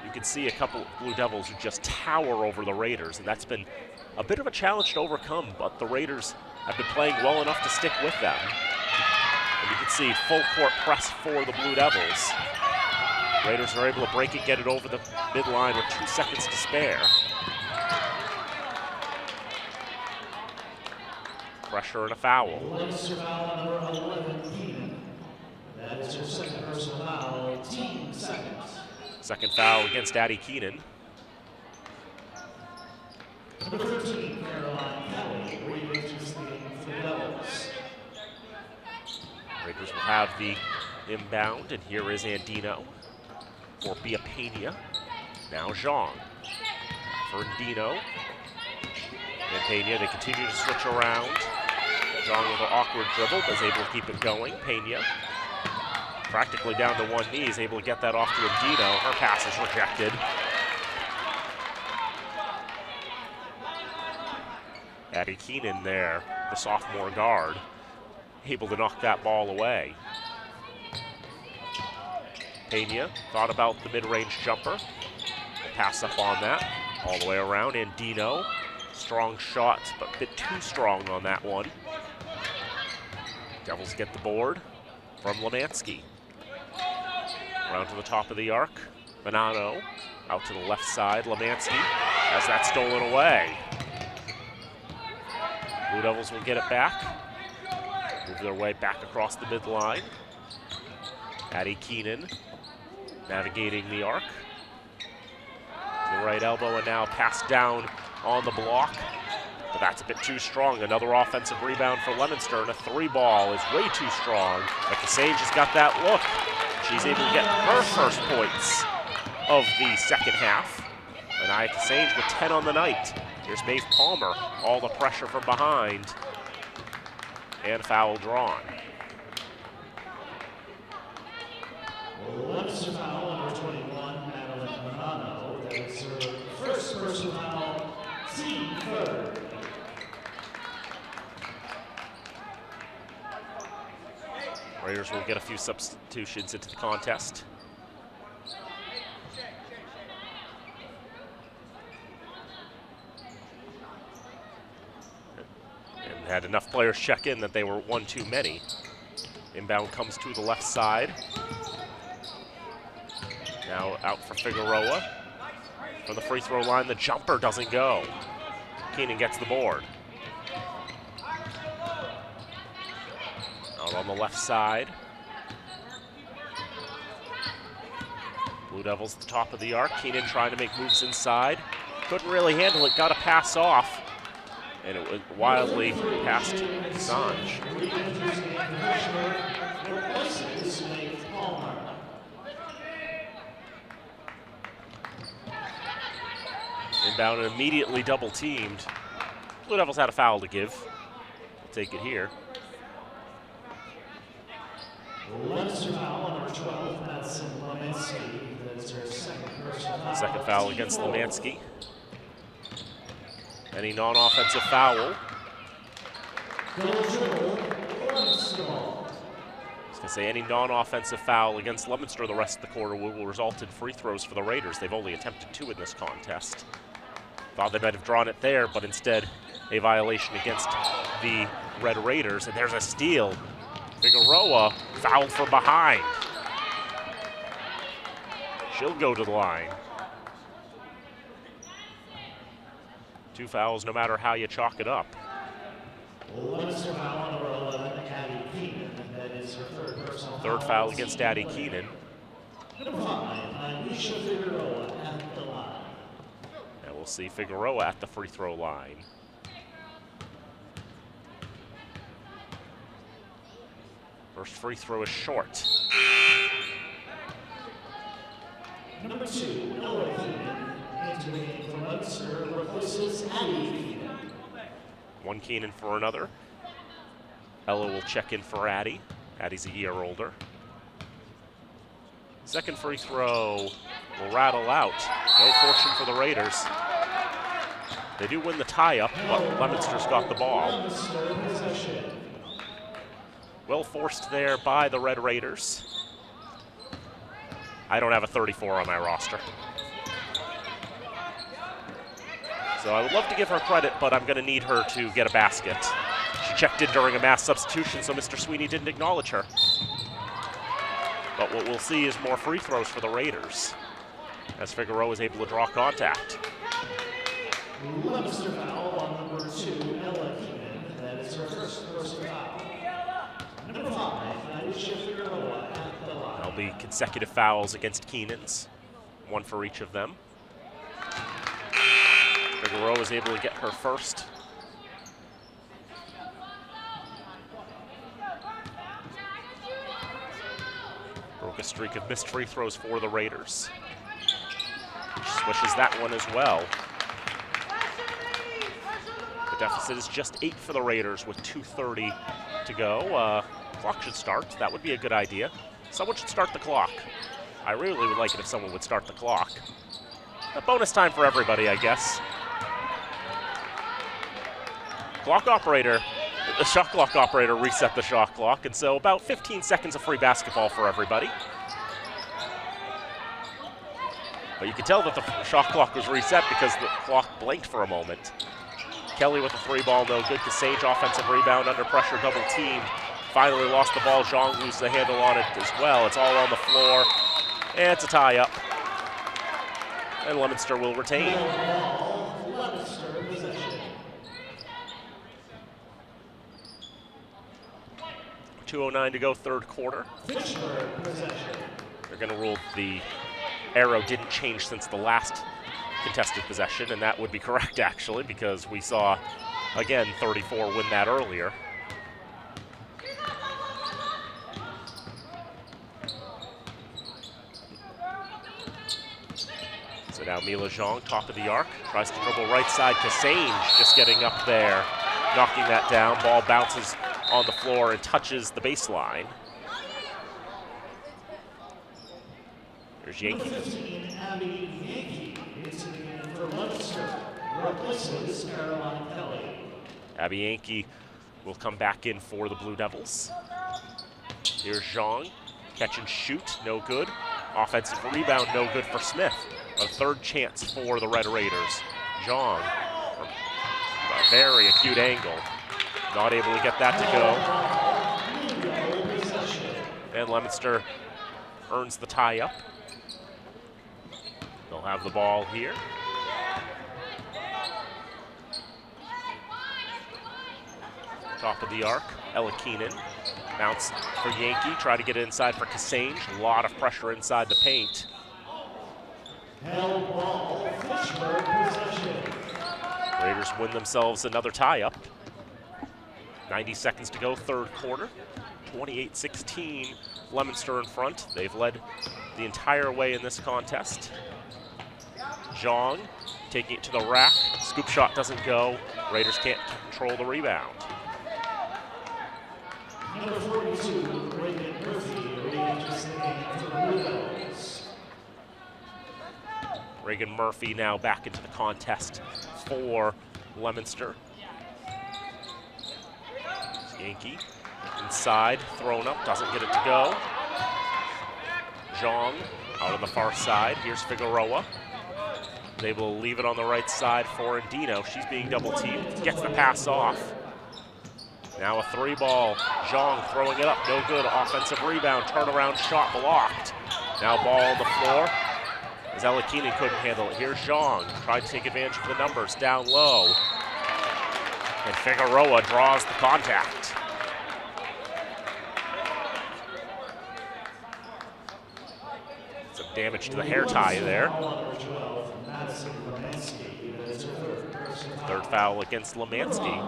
You can see a couple of Blue Devils who just tower over the Raiders, and that's been a bit of a challenge to overcome, but the Raiders have been playing well enough to stick with them. And you can see full court press for the Blue Devils. Raiders are able to break it, get it over the midline with 2 seconds to spare. Pressure and a foul. Leominster foul number 11, Keenan. That is her second personal foul, team second. Second foul against Addie Keenan. Number 13, Caroline Kelly, re-enters the game for the Devils. Raiders will have the inbound, and here is Andino for Bia Pena. Now Zhang for Andino. And Pena, they continue to switch around. Zhang with an awkward dribble, but is able to keep it going. Pena, practically down to one knee, is able to get that off to Andino. Her pass is rejected. Addie Keenan there, the sophomore guard, able to knock that ball away. Pena thought about the mid-range jumper. We'll pass up on that all the way around. Andino, strong shot, but a bit too strong on that one. Devils get the board from Lemansky. Around to the top of the arc. Bonanno out to the left side. Lemansky has that stolen away. Blue Devils will get it back. Move their way back across the midline. Addie Keenan navigating the arc. To the right elbow, and now pass down on the block. But that's a bit too strong. Another offensive rebound for Leominster, and a three ball is way too strong. But Sage has got that look. She's able to get her first points of the second half. And Sage with 10 on the night. Here's Maeve Palmer, all the pressure from behind. And foul drawn. Leominster foul number 21, Madeline Bonanno. That is her first personal foul, team third. Raiders will get a few substitutions into the contest. And had enough players check in that they were one too many. Inbound comes to the left side. Now out for Figueroa. From the free throw line, the jumper doesn't go. Keenan gets the board. Out on the left side. Blue Devils at the top of the arc. Keenan trying to make moves inside. Couldn't really handle it, got a pass off. And it was wildly past Sanj. Inbound and immediately double teamed. Blue Devils had a foul to give. We'll take it here. Leominster foul number 12, Madison Lemansky. That is her second personal foul. Second foul against Lemansky. Any non-offensive foul. I was going to say any non-offensive foul against Leominster the rest of the quarter will result in free throws for the Raiders. They've only attempted 2 in this contest. Thought they might have drawn it there, but instead a violation against the Red Raiders. And there's a steal. Figueroa fouled from behind. She'll go to the line. 2 fouls no matter how you chalk it up. Leominster foul number 11, Addie Keenan. That is her third personal Third foul against Addie Keenan. Number 5, Alicia Figueroa at the line. And we'll see Figueroa at the free throw line. First free throw is short. Number 2, Ella Keenan. Into the game from Leominster, replaces Addie Keenan. One Keenan for another. Ella will check in for Addie. Addie's a year older. Second free throw will rattle out. No fortune for the Raiders. They do win the tie-up, but Leominster's got the ball. Well forced there by the Red Raiders. I don't have a 34 on my roster. So I would love to give her credit, but I'm going to need her to get a basket. She checked in during a mass substitution, so Mr. Sweeney didn't acknowledge her. But what we'll see is more free throws for the Raiders, as Figueroa is able to draw contact. Leominster foul on number 2, Ella Keenan. That is her first personal foul. Number 5, Alicia Figueroa at the line. There'll be consecutive fouls against Keenan's, one for each of them. Figueroa is able to get her first. Broke a streak of missed free throws for the Raiders. Swishes that one as well. The deficit is just 8 for the Raiders with 2:30 to go. Clock should start. That would be a good idea. Someone should start the clock. I really would like it if someone would start the clock. A bonus time for everybody, I guess. Clock operator, the shot clock operator reset the shot clock, and so about 15 seconds of free basketball for everybody. But you could tell that the shot clock was reset because the clock blinked for a moment. Kelly with the 3-ball, no good. Kasage offensive rebound under pressure, double teamed. Finally lost the ball. Zhang loses the handle on it as well. It's all on the floor, and it's a tie-up. And Leominster will retain. 2:09 to go, third quarter. They're going to rule the arrow didn't change since the last contested possession, and that would be correct, actually, because we saw, again, 34 win that earlier. So now Mila Zhang, top of the arc, tries to dribble right side. Kasage just getting up there, knocking that down. Ball bounces on the floor and touches the baseline. There's Yankee. Number 15, Abby Yankee, is in for Leominster, replaces Caroline Kelly. Abby Yankee will come back in for the Blue Devils. Here's Zhang, catch and shoot, no good. Offensive rebound, no good for Smith. A third chance for the Red Raiders. Zhang, a very acute angle. Not able to get that to go. And Leominster earns the tie-up. They'll have the ball here. Top of the arc, Ella Keenan. Bounce for Yankee, try to get it inside for Kasage. A lot of pressure inside the paint. Held ball, Fitchburg possession. Raiders win themselves another tie-up. 90 seconds to go, third quarter. 28-16, Leominster in front. They've led the entire way in this contest. Zhang taking it to the rack. Scoop shot doesn't go. Raiders can't control the rebound. Number 42, Reagan Murphy, re-enters the game for the Blue Devils. Reagan Murphy now back into the contest for Leominster. Yankee inside, thrown up, doesn't get it to go. Zhang out on the far side. Here's Figueroa. They will leave it on the right side for Andino. She's being double teamed, gets the pass off. Now a 3-ball, Zhang throwing it up, no good. Offensive rebound, turnaround shot blocked. Now ball on the floor, as Ella Keenan couldn't handle it. Here's Zhang, tried to take advantage of the numbers, down low. And Figueroa draws the contact. Some damage to the hair tie there. Third foul against Lemansky.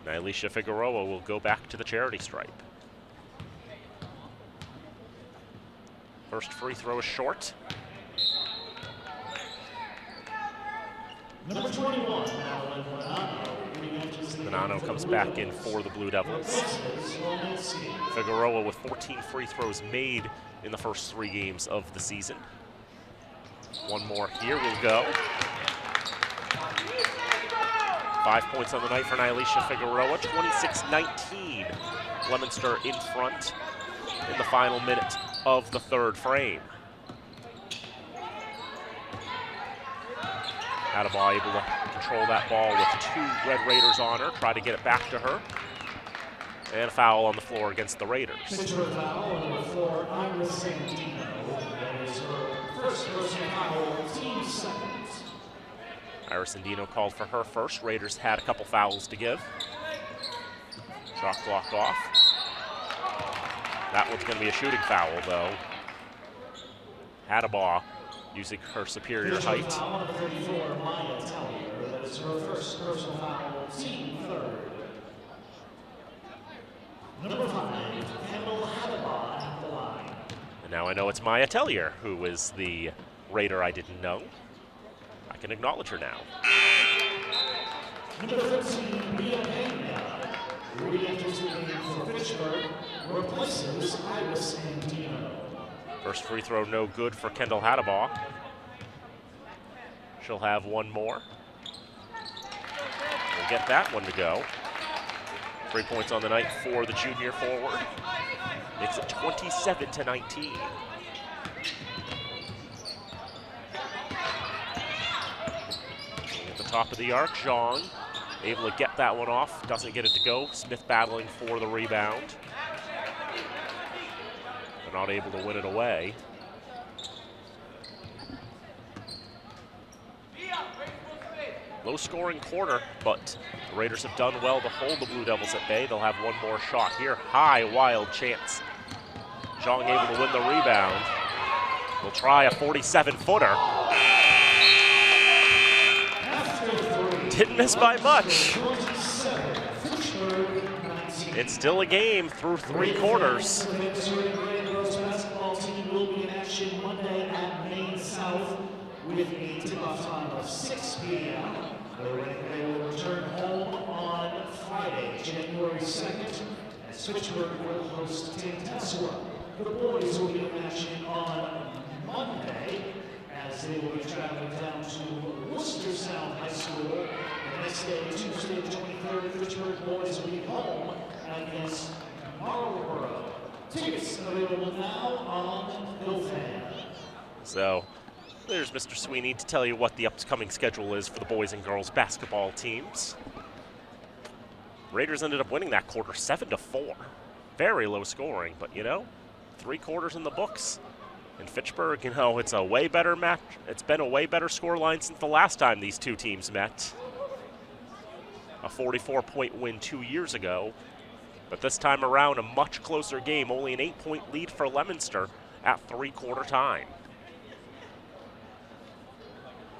Nylisha Figueroa will go back to the charity stripe. First free throw is short. Number 21, Bonanno comes back in for the Blue Devils. Figueroa with 14 free throws made in the first 3 games of the season. One more here will go. 5 points on the night for Nylisha Figueroa, 26-19. Leominster in front in the final minute of the third frame. Attaboy able to control that ball with 2 Red Raiders on her, try to get it back to her. And a foul on the floor against the Raiders. Foul on the floor, Iris Santino. That is her first personal foul, team second. Iris Andino called for her first. Raiders had a couple fouls to give. Shot clock off. That one's going to be a shooting foul, though. Hadabaugh using her superior height. Foul on 34, Maya Tellier. That is her first personal foul, team third. Number 5, Kendall Hadabaugh at the line. And now I know it's Maya Tellier, who is the Raider I didn't know. I can acknowledge her now. Number 13, Rhea Pena. Re-enters the game for Fitchburg, replaces Iris Andino. First free throw no good for Kendall Hadabaugh. She'll have one more. We'll get that one to go. 3 points on the night for the junior forward. Makes it 27-19. At the top of the arc, Zhang able to get that one off, doesn't get it to go. Smith battling for the rebound. They're not able to win it away. Low-scoring quarter, but the Raiders have done well to hold the Blue Devils at bay. They'll have one more shot here. High, wild chance. Zhang able to win the rebound. We'll try a 47-footer. Didn't miss by much. It's still a game through 3 quarters. Basketball team will be in action Monday at Maine South with a tip-off time of 6 p.m. They will return home on Friday, January 2nd, as Fitchburg will host Tantasua. The boys will be in action on Monday, as they will be traveling down to Worcester Sound High School. The next day, Tuesday the 23rd, Fitchburg boys will be home against Marlborough. Tickets available now on BillFan. So there's Mr. Sweeney to tell you what the upcoming schedule is for the boys and girls basketball teams. Raiders ended up winning that quarter 7-4. Very low scoring, but 3 quarters in the books. In Fitchburg, it's a way better match. It's been a way better scoreline since the last time these two teams met. A 44-point win 2 years ago. But this time around, a much closer game. Only an 8-point lead for Leominster at 3-quarter time.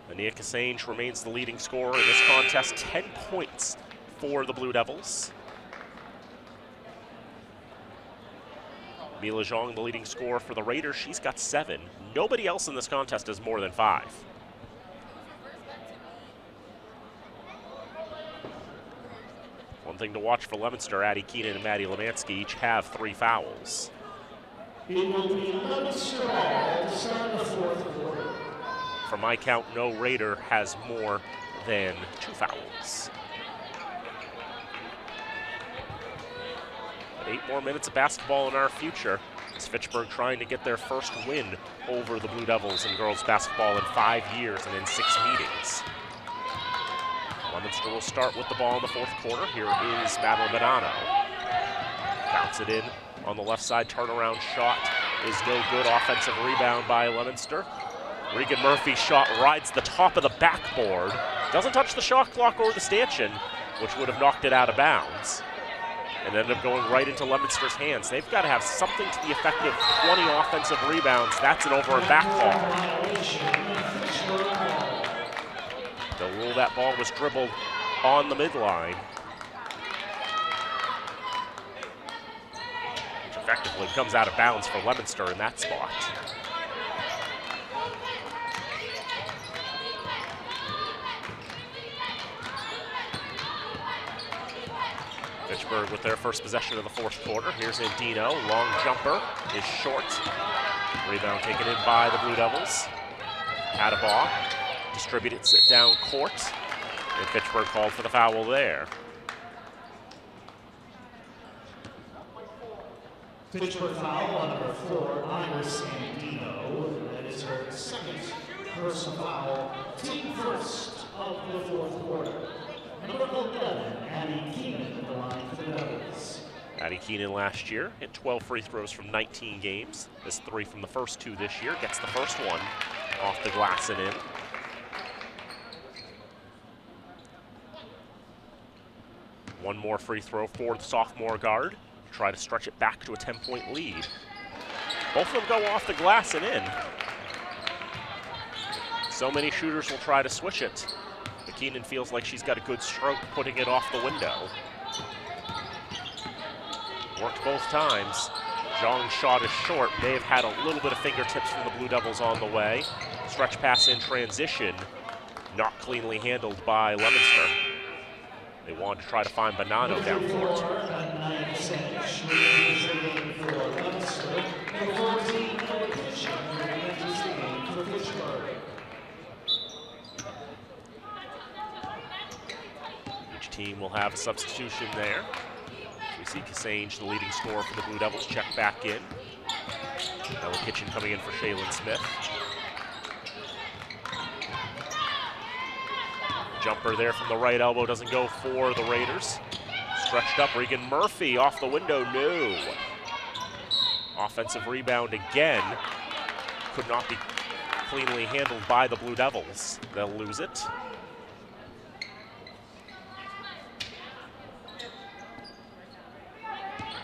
Ania Kasange remains the leading scorer in this contest. 10 points for the Blue Devils. Mila Zhang, the leading scorer for the Raiders. She's got 7. Nobody else in this contest has more than 5. One thing to watch for Leominster, Addie Keenan and Maddie Lemansky each have 3 fouls. It will be Leominster ball to start the 4th quarter. For my count, no Raider has more than 2 fouls. 8 more minutes of basketball in our future as Fitchburg trying to get their first win over the Blue Devils in girls basketball in 5 years and in 6 meetings. Leominster will start with the ball in the 4th quarter. Here is Madeline Bonanno. Bounce it in on the left side. Turnaround shot is no good. Offensive rebound by Leominster. Regan Murphy's shot rides the top of the backboard. Doesn't touch the shot clock or the stanchion, which would have knocked it out of bounds. And ended up going right into Leominster's hands. They've got to have something to the effect of 20 offensive rebounds. That's an over and back call. The rule that ball was dribbled on the midline, which effectively comes out of bounds for Leominster in that spot. Fitchburg with their first possession of the 4th quarter. Here's Andino, long jumper is short. Rebound taken in by the Blue Devils. Hadabaugh distributes it down court, and Fitchburg called for the foul there. Fitchburg foul on number 4, Iris Andino. That is her 2nd personal foul, team first of the 4th quarter. Number 11, Addie Keenan, the line for the Devils. Addie Keenan last year hit 12 free throws from 19 games. This 3 from the first 2 this year. Gets the first one off the glass and in. One more free throw for the sophomore guard. Try to stretch it back to a 10-point lead. Both of them go off the glass and in. So many shooters will try to switch it. But Keenan feels like she's got a good stroke putting it off the window. Worked both times. Zhang's shot is short. May have had a little bit of fingertips from the Blue Devils on the way. Stretch pass in transition. Not cleanly handled by Leominster. They wanted to try to find Bonanno down court. Each team will have a substitution there. We see Kasange, the leading scorer for the Blue Devils, check back in. Ella Kitchen coming in for Shaylin Smith. Jumper there from the right elbow doesn't go for the Raiders. Stretched up, Regan Murphy off the window, no. Offensive rebound again. Could not be cleanly handled by the Blue Devils. They'll lose it.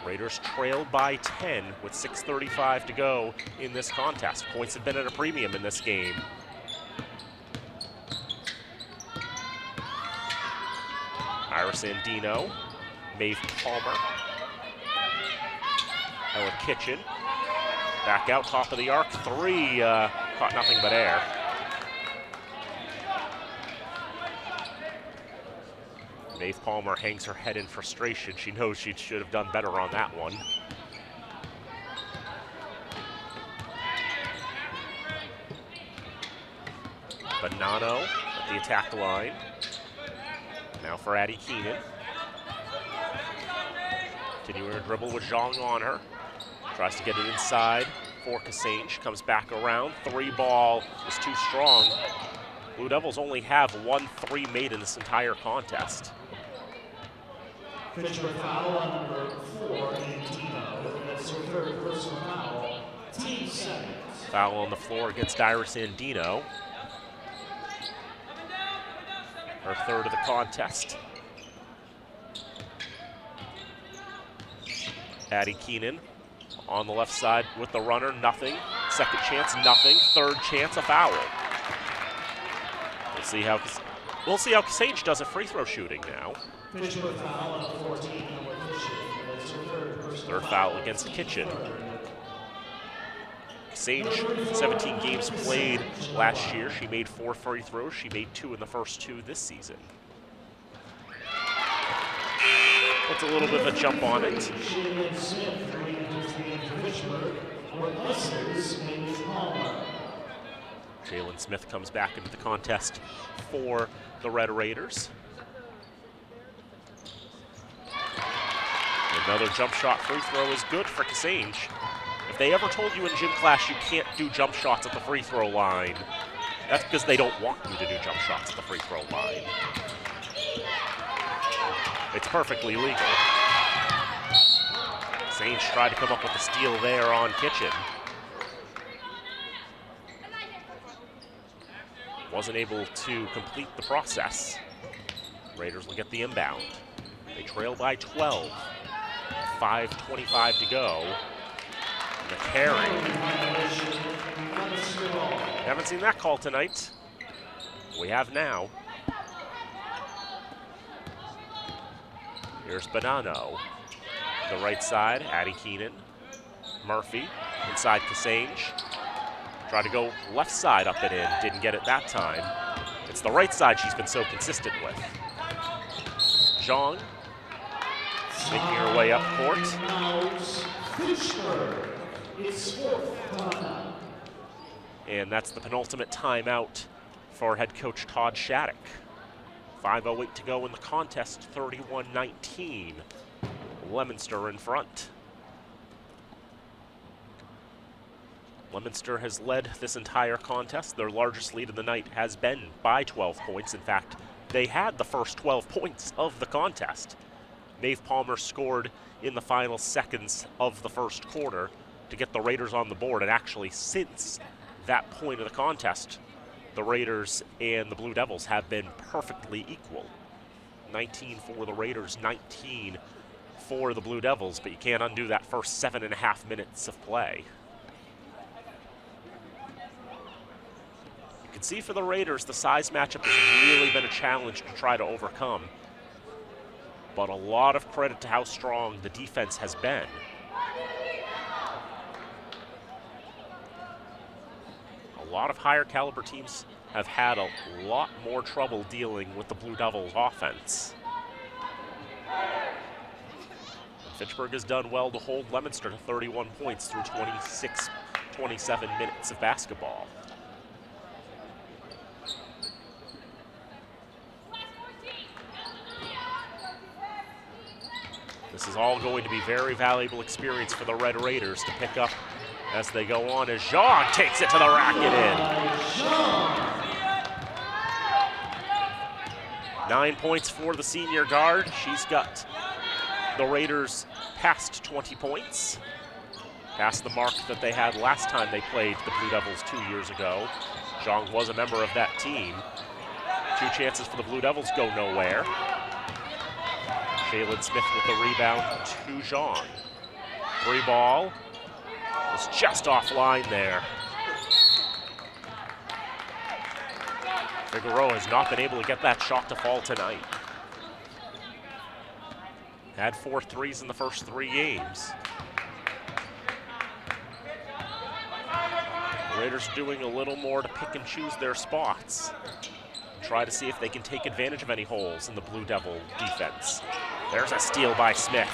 Raiders trail by 10 with 6:35 to go in this contest. Points have been at a premium in this game. Iris Andino, Maeve Palmer, Ella Kitchen, back out, top of the arc, three, caught nothing but air. Maeve Palmer hangs her head in frustration. She knows she should have done better on that one. Bonanno at the attack line. Now for Addie Keenan. Continuing her dribble with Zhang on her. Tries to get it inside for Kasange. Comes back around. Three ball is too strong. Blue Devils only have 1 3 made in this entire contest. Fitchburg foul on number 4, Andino. That's her third personal foul. Team second. Foul on the floor against Iris Andino. Her third of the contest. Addie Keenan on the left side with the runner, nothing. Second chance, nothing. Third chance, a foul. We'll see how Kasange does at free throw shooting now. Third foul against Kitchen. Kasange, 17 games played last year. She made 4 free throws. She made 2 in the first 2 this season. Puts a little bit of a jump on it. Shaylin Smith comes back into the contest for the Red Raiders. Another jump shot free throw is good for Kasange. If they ever told you in gym class you can't do jump shots at the free throw line, that's because they don't want you to do jump shots at the free throw line. It's perfectly legal. Kasange tried to come up with a steal there on Kitchen. Wasn't able to complete the process. Raiders will get the inbound. They trail by 12. 5:25 to go. The carry. Haven't seen that call tonight. We have now. Here's Bonanno. The right side, Addie Keenan. Murphy inside Kasange. Tried to go left side up and in, didn't get it that time. It's the right side she's been so consistent with. Zhang making her way up court. And that's the penultimate timeout for head coach Todd Shattuck. 5:08 to go in the contest, 31-19. Leominster in front. Leominster has led this entire contest. Their largest lead of the night has been by 12 points. In fact, they had the first 12 points of the contest. Maeve Palmer scored in the final seconds of the first quarter to get the Raiders on the board. And actually, since that point of the contest, the Raiders and the Blue Devils have been perfectly equal. 19 for the Raiders, 19 for the Blue Devils, but you can't undo that first 7.5 minutes of play. You can see for the Raiders, the size matchup has really been a challenge to try to overcome. But a lot of credit to how strong the defense has been. A lot of higher caliber teams have had a lot more trouble dealing with the Blue Devils offense. Fitchburg has done well to hold Leominster to 31 points through 27 minutes of basketball. This is all going to be very valuable experience for the Red Raiders to pick up as they go on, as Zhang takes it to the rack and in. 9 points for the senior guard. She's got the Raiders past 20 points, past the mark that they had last time they played the Blue Devils 2 years ago. Zhang was a member of that team. 2 chances for the Blue Devils go nowhere. Jalen Smith with the rebound to Zhang. 3 ball was just offline there. Figueroa has not been able to get that shot to fall tonight. Had 4 threes in the first 3 games. The Raiders doing a little more to pick and choose their spots. Try to see if they can take advantage of any holes in the Blue Devil defense. There's a steal by Smith.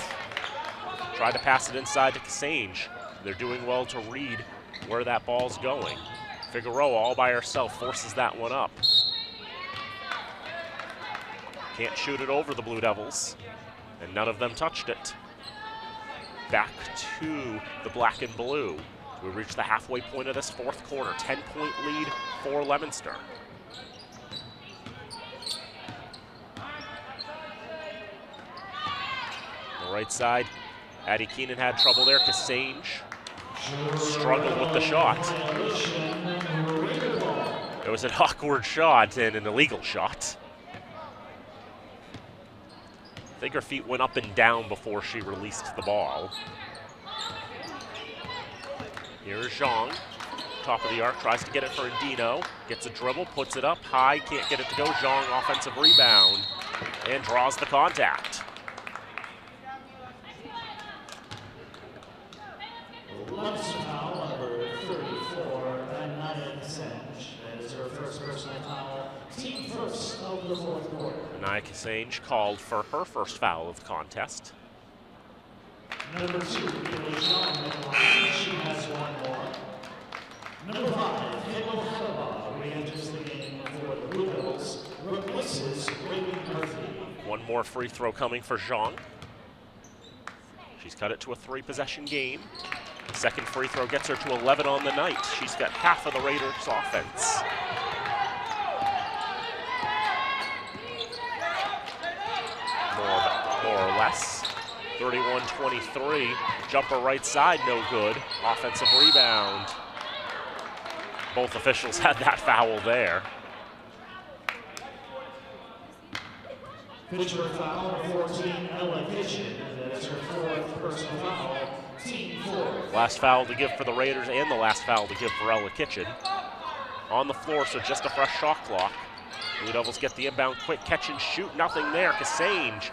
Tried to pass it inside to Kasange. They're doing well to read where that ball's going. Figueroa all by herself forces that one up. Can't shoot it over the Blue Devils, and none of them touched it. Back to the black and blue. We reach the halfway point of this 4th quarter. 10-point lead for Leominster. The right side, Addie Keenan had trouble there. Kasange struggled with the shot. It was an awkward shot and an illegal shot. I think her feet went up and down before she released the ball. Here's Zhang, top of the arc, tries to get it for Indino. Gets a dribble, puts it up high, can't get it to go. Zhang, offensive rebound, and draws the contact. Leominster foul number 34, Anaya Kasange. That is her first personal foul. Team first of the 4th quarter. Anaya Kasange called for her first foul of the contest. Number 2, Leominster on the line. She has 1 more. Number 5, Kendall Hadaba re-enters the game for the Blue Devils. Replaces Raven Murphy. 1 more free throw coming for Zhang. She's cut it to a 3-possession game. Second free throw gets her to 11 on the night. She's got half of the Raiders' offense. More or less. 31-23. Jumper right side, no good. Offensive rebound. Both officials had that foul there. Fitchburg foul number 14, Ella Kitchen. That is her 4th personal foul. Team 4. Last foul to give for the Raiders and the last foul to give for Ella Kitchen. On the floor, so just a fresh shot clock. Blue Devils get the inbound, quick catch and shoot, nothing there. Kasange,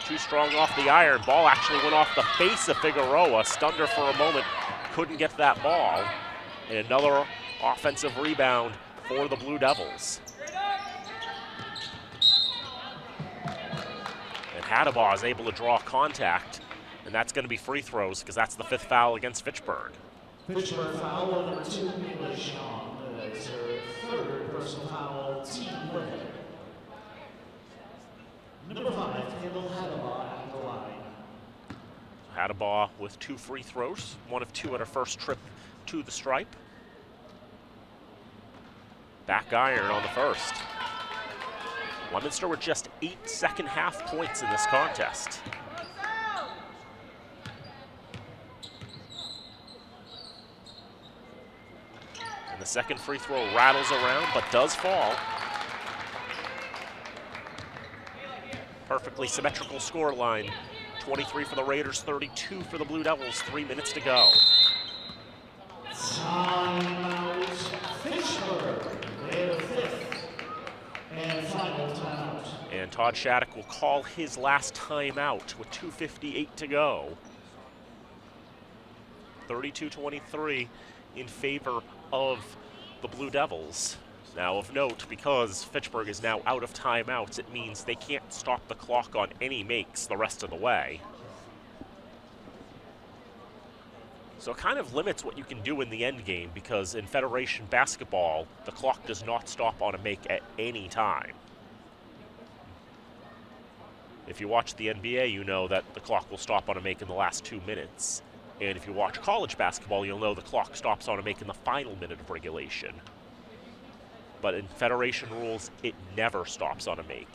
too strong off the iron. Ball actually went off the face of Figueroa. Stunned her for a moment, couldn't get that ball. And another offensive rebound for the Blue Devils. And Hadaba is able to draw contact, and that's going to be free throws because that's the 5th foul against Fitchburg. Fitchburg foul number 2, Mila Shaw. That is her 3rd personal foul, team 11. Number 5, Kendall Hadaba at the line. Hadaba with 2 free throws, 1 of 2 at her first trip to the stripe. Back iron on the first. Leominster with just 8 second-half points in this contest. And the second free throw rattles around, but does fall. Perfectly symmetrical scoreline. 23 for the Raiders, 32 for the Blue Devils, 3 minutes to go. Timeout, Fitchburg, their fifth and final timeout. And Todd Shattuck will call his last timeout with 2:58 to go. 32-23 in favor of the Blue Devils. Now of note, because Fitchburg is now out of timeouts, it means they can't stop the clock on any makes the rest of the way. So it kind of limits what you can do in the end game, because in Federation basketball, the clock does not stop on a make at any time. If you watch the NBA, you know that the clock will stop on a make in the last 2 minutes. And if you watch college basketball, you'll know the clock stops on a make in the final minute of regulation. But in Federation rules, it never stops on a make.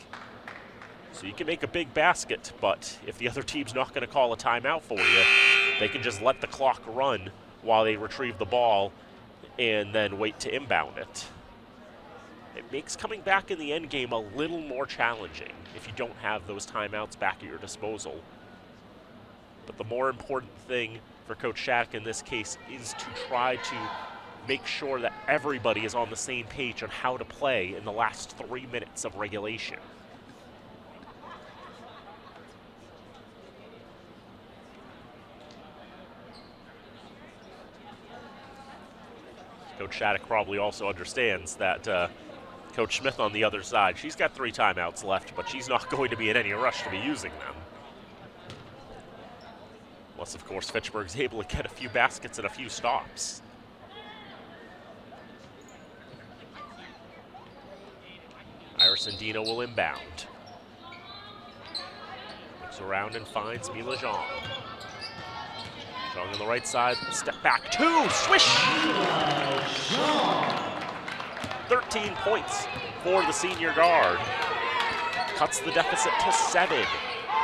So you can make a big basket, but if the other team's not going to call a timeout for you, they can just let the clock run while they retrieve the ball and then wait to inbound it. It makes coming back in the end game a little more challenging if you don't have those timeouts back at your disposal. But the more important thing for Coach Shattuck in this case is to try to make sure that everybody is on the same page on how to play in the last 3 minutes of regulation. Coach Shattuck probably also understands that Coach Smith on the other side, she's got 3 timeouts left, but she's not going to be in any rush to be using them. Unless, of course, Fitchburg's able to get a few baskets and a few stops. Iris Dino will inbound. Looks around and finds Mila Zhang. Zhang on the right side, step back, 2, swish! 13 points for the senior guard. Cuts the deficit to 7.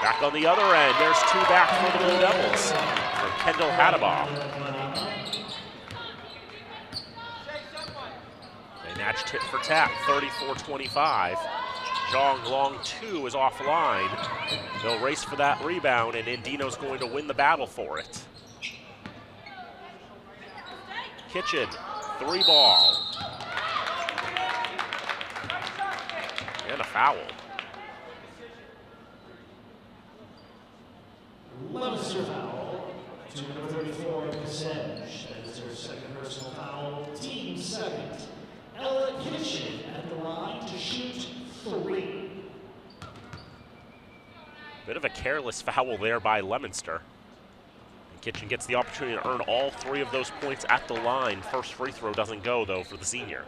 Back on the other end, there's 2 back for the Blue Devils from Kendall Hadabaugh. They matched tit for tat, 34-25. Zhang long 2 is offline. They'll race for that rebound, and Indino's going to win the battle for it. Kitchen, 3 ball. And a foul. Leominster foul to number 34, Passage. That is their second personal foul. Team second. Ella Kitchen at the line to shoot 3. Bit of a careless foul there by Leominster. And Kitchen gets the opportunity to earn all 3 of those points at the line. First free throw doesn't go, though, for the senior.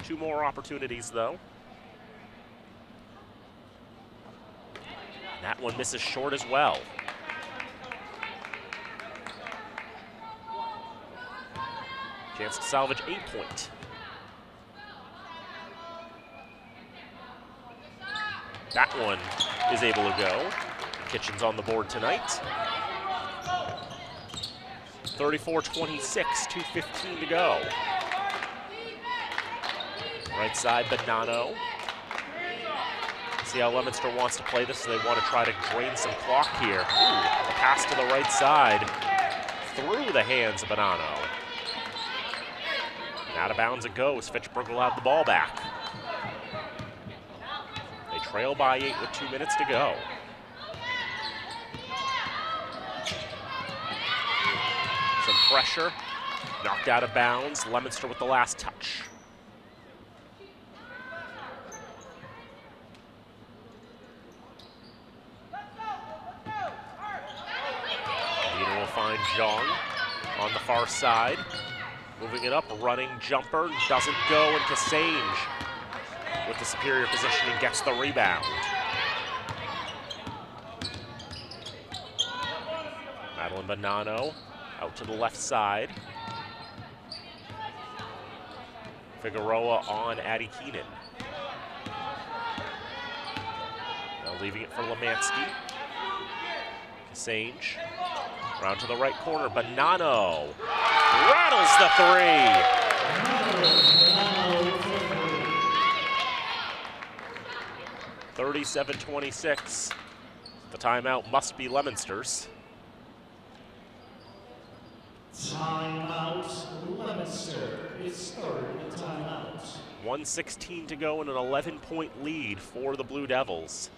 2 more opportunities, though. That one misses short as well. Chance to salvage a point. That one is able to go. Kitchen's on the board tonight. 34-26, 2:15 to go. Right side, Bonanno. See how Leominster wants to play this, so they want to try to drain some clock here. Ooh, the pass to the right side through the hands of Bonanno. And out of bounds it goes. Fitchburg will have the ball back. They trail by 8 with 2 minutes to go. Some pressure, knocked out of bounds. Leominster with the last touch. Find Zhang on the far side. Moving it up, running jumper, doesn't go, and Kassange with the superior positioning gets the rebound. Madeline Bonanno out to the left side. Figueroa on Addie Keenan. Now leaving it for Lemansky. Kassange. Round to the right corner, Bonanno rattles the 3. 37-26. The timeout must be Leominster's. Timeout, Leominster. It's third timeout. 1:16 to go and an 11-point lead for the Blue Devils.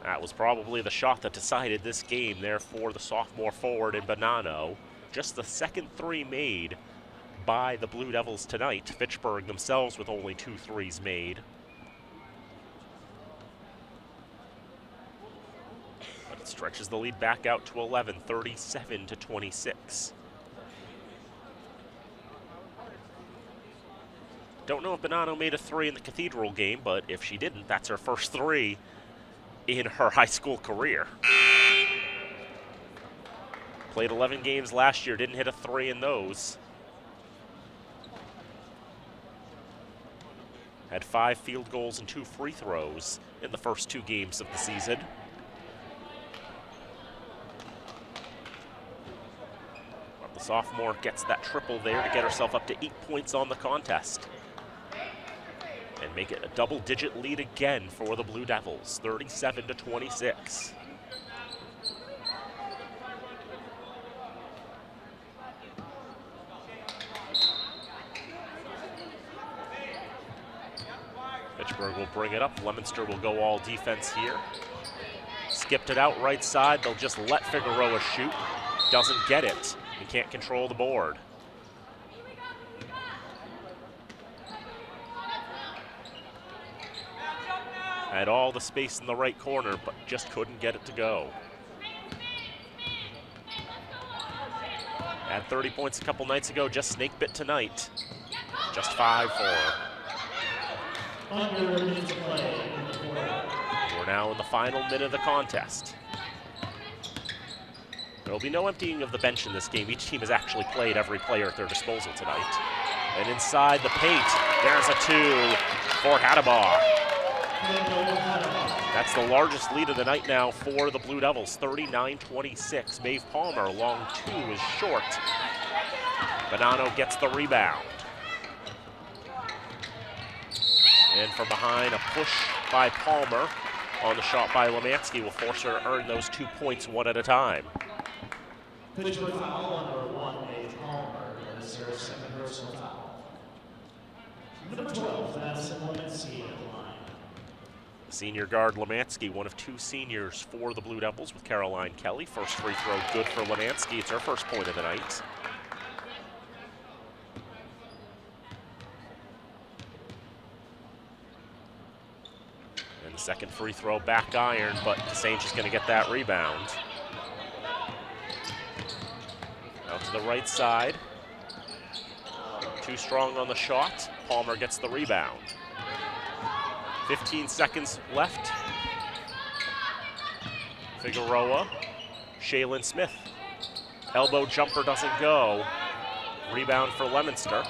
That was probably the shot that decided this game there for the sophomore forward in Bonanno. Just the second three made by the Blue Devils tonight. Fitchburg themselves with only 2 threes made. But it stretches the lead back out to 11, 37-26. Don't know if Bonanno made a 3 in the Cathedral game, but if she didn't, that's her first 3 in her high school career. Played 11 games last year, didn't hit a 3 in those. Had 5 field goals and 2 free throws in the first 2 games of the season. But the sophomore gets that triple there to get herself up to 8 points on the contest. And make it a double-digit lead again for the Blue Devils, 37-26. Fitchburg will bring it up. Leominster will go all defense here. Skipped it out right side. They'll just let Figueroa shoot. Doesn't get it. He can't control the board. Had all the space in the right corner, but just couldn't get it to go. Had 30 points a couple nights ago, just snake bit tonight. Just 5 for her. We're now in the final minute of the contest. There will be no emptying of the bench in this game. Each team has actually played every player at their disposal tonight. And inside the paint, there's a 2 for Hadaba. That's the largest lead of the night now for the Blue Devils, 39-26. Maeve Palmer, long 2 is short. Bonanno gets the rebound. And from behind, a push by Palmer on the shot by Lemansky will force her to earn those 2 points one at a time. Fitchburg foul number 1, Maeve Palmer. That is her second personal foul. Number 12, Madison Lemansky at the line. Senior guard Lemansky, one of 2 seniors for the Blue Devils with Caroline Kelly. First free throw good for Lemansky. It's her first point of the night. And the second free throw back iron, but St. is going to get that rebound. Out to the right side. Too strong on the shot. Palmer gets the rebound. 15 seconds left. Figueroa, Shaylin Smith. Elbow jumper doesn't go. Rebound for Leominster.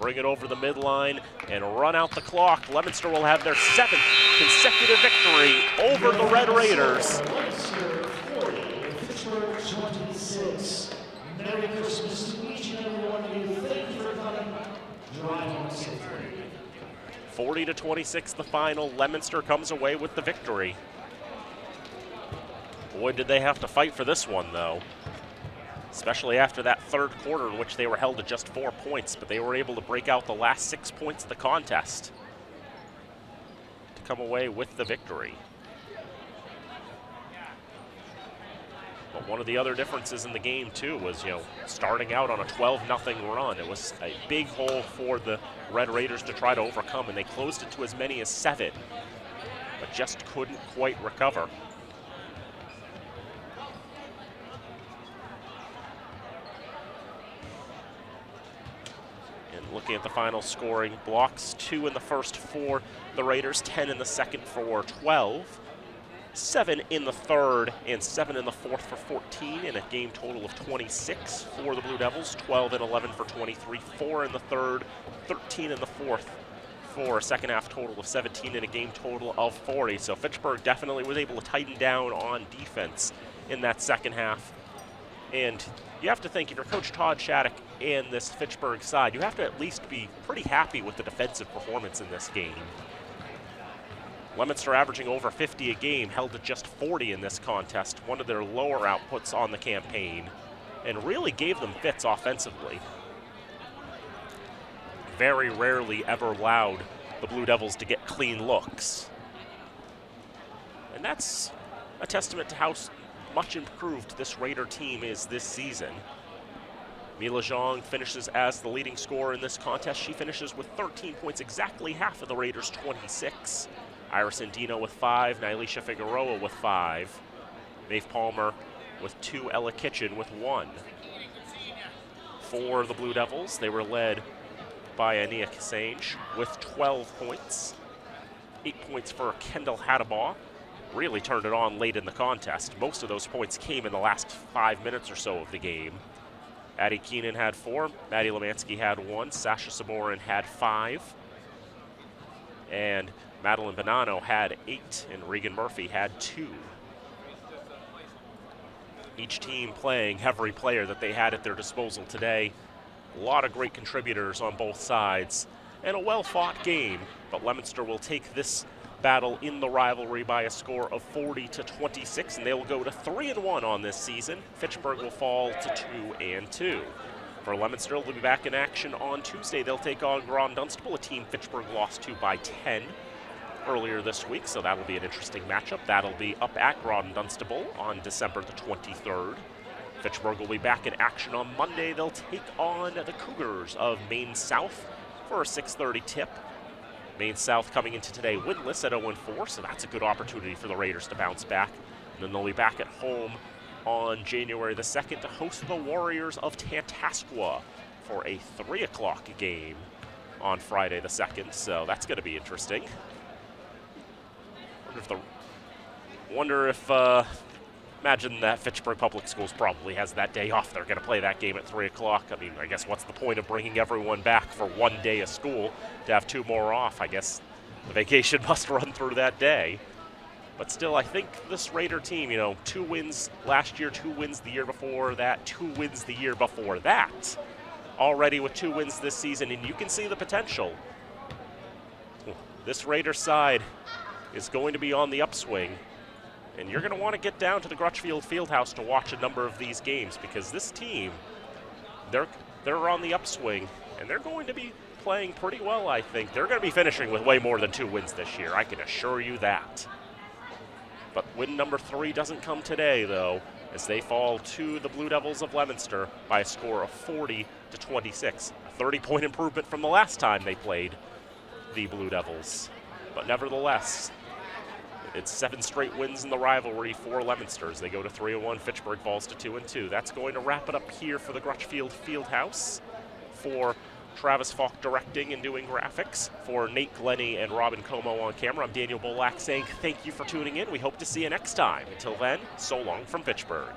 Bring it over the midline and run out the clock. Leominster will have their 7th consecutive victory over the Red Raiders. Leominster 40, Fitchburg 26. Merry Christmas to each and every one of you. Thank you for coming. Drive home safely. 40-26 the final. Leominster comes away with the victory. Boy, did they have to fight for this one, though. Especially after that third quarter in which they were held to just 4 points, but they were able to break out the last 6 points of the contest to come away with the victory. But one of the other differences in the game, too, was, starting out on a 12-0 run. It was a big hole for the Red Raiders to try to overcome, and they closed it to as many as 7, but just couldn't quite recover. And looking at the final scoring, blocks 2 in the first for the Raiders, 10 in the second for 12. 7 in the third and 7 in the fourth for 14, and a game total of 26 for the Blue Devils, 12 and 11 for 23, 4 in the third, 13 in the fourth for a second half total of 17 and a game total of 40. So Fitchburg definitely was able to tighten down on defense in that second half and you have to think, if you're Coach Todd Shattuck and this Fitchburg side, you have to at least be pretty happy with the defensive performance in this game. Leominster averaging over 50 a game, held to just 40 in this contest, one of their lower outputs on the campaign, and really gave them fits offensively. Very rarely ever allowed the Blue Devils to get clean looks. And that's a testament to how much improved this Raider team is this season. Mila Zhang finishes as the leading scorer in this contest. She finishes with 13 points, exactly half of the Raiders' 26. Iris Andino with 5, Nylisha Figueroa with 5, Maeve Palmer with 2, Ella Kitchen with 1. For the Blue Devils, they were led by Ania Kasange with 12 points. 8 points for Kendall Hadabaugh. Really turned it on late in the contest. Most of those points came in the last 5 minutes or so of the game. Addie Keenan had 4, Maddie Lemansky had 1, Sasha Samorin had 5, and Madeline Bonanno had 8, and Regan Murphy had 2. Each team playing every player that they had at their disposal today. A lot of great contributors on both sides, and a well-fought game, but Leominster will take this battle in the rivalry by a score of 40-26, and they will go to 3-1 on this season. Fitchburg will fall to 2-2. For Leominster, they'll be back in action on Tuesday. They'll take on Groton Dunstable, a team Fitchburg lost to by 10 earlier this week, so that'll be an interesting matchup. That'll be up at Groton Dunstable on December the 23rd. Fitchburg will be back in action on Monday. They'll take on the Cougars of Maine South for a 6:30 tip. Maine South coming into today winless at 0-4, so that's a good opportunity for the Raiders to bounce back. And then they'll be back at home on January the 2nd to host the Warriors of Tantascwa for a 3 o'clock game on Friday the 2nd, so that's going to be interesting. Imagine that Fitchburg Public Schools probably has that day off. They're going to play that game at 3 o'clock. I mean, I guess what's the point of bringing everyone back for one day of school to have 2 more off? I guess the vacation must run through that day. But still, I think this Raider team, 2 wins last year, 2 wins the year before that, 2 wins the year before that. Already with 2 wins this season, and you can see the potential. This Raider side is going to be on the upswing, and you're going to want to get down to the Crutchfield Fieldhouse to watch a number of these games, because this team, they're on the upswing, and they're going to be playing pretty well, I think. They're going to be finishing with way more than 2 wins this year, I can assure you that. But win number 3 doesn't come today, though, as they fall to the Blue Devils of Leominster by a score of 40-26. A 30-point improvement from the last time they played the Blue Devils. But nevertheless, it's 7 straight wins in the rivalry for Leominster as they go to 3-1. Fitchburg falls to 2-2. That's going to wrap it up here for the Crutchfield Fieldhouse. For Travis Falk directing and doing graphics, for Nate Glennie and Robin Como on camera, I'm Daniel Bolak saying thank you for tuning in. We hope to see you next time. Until then, so long from Fitchburg.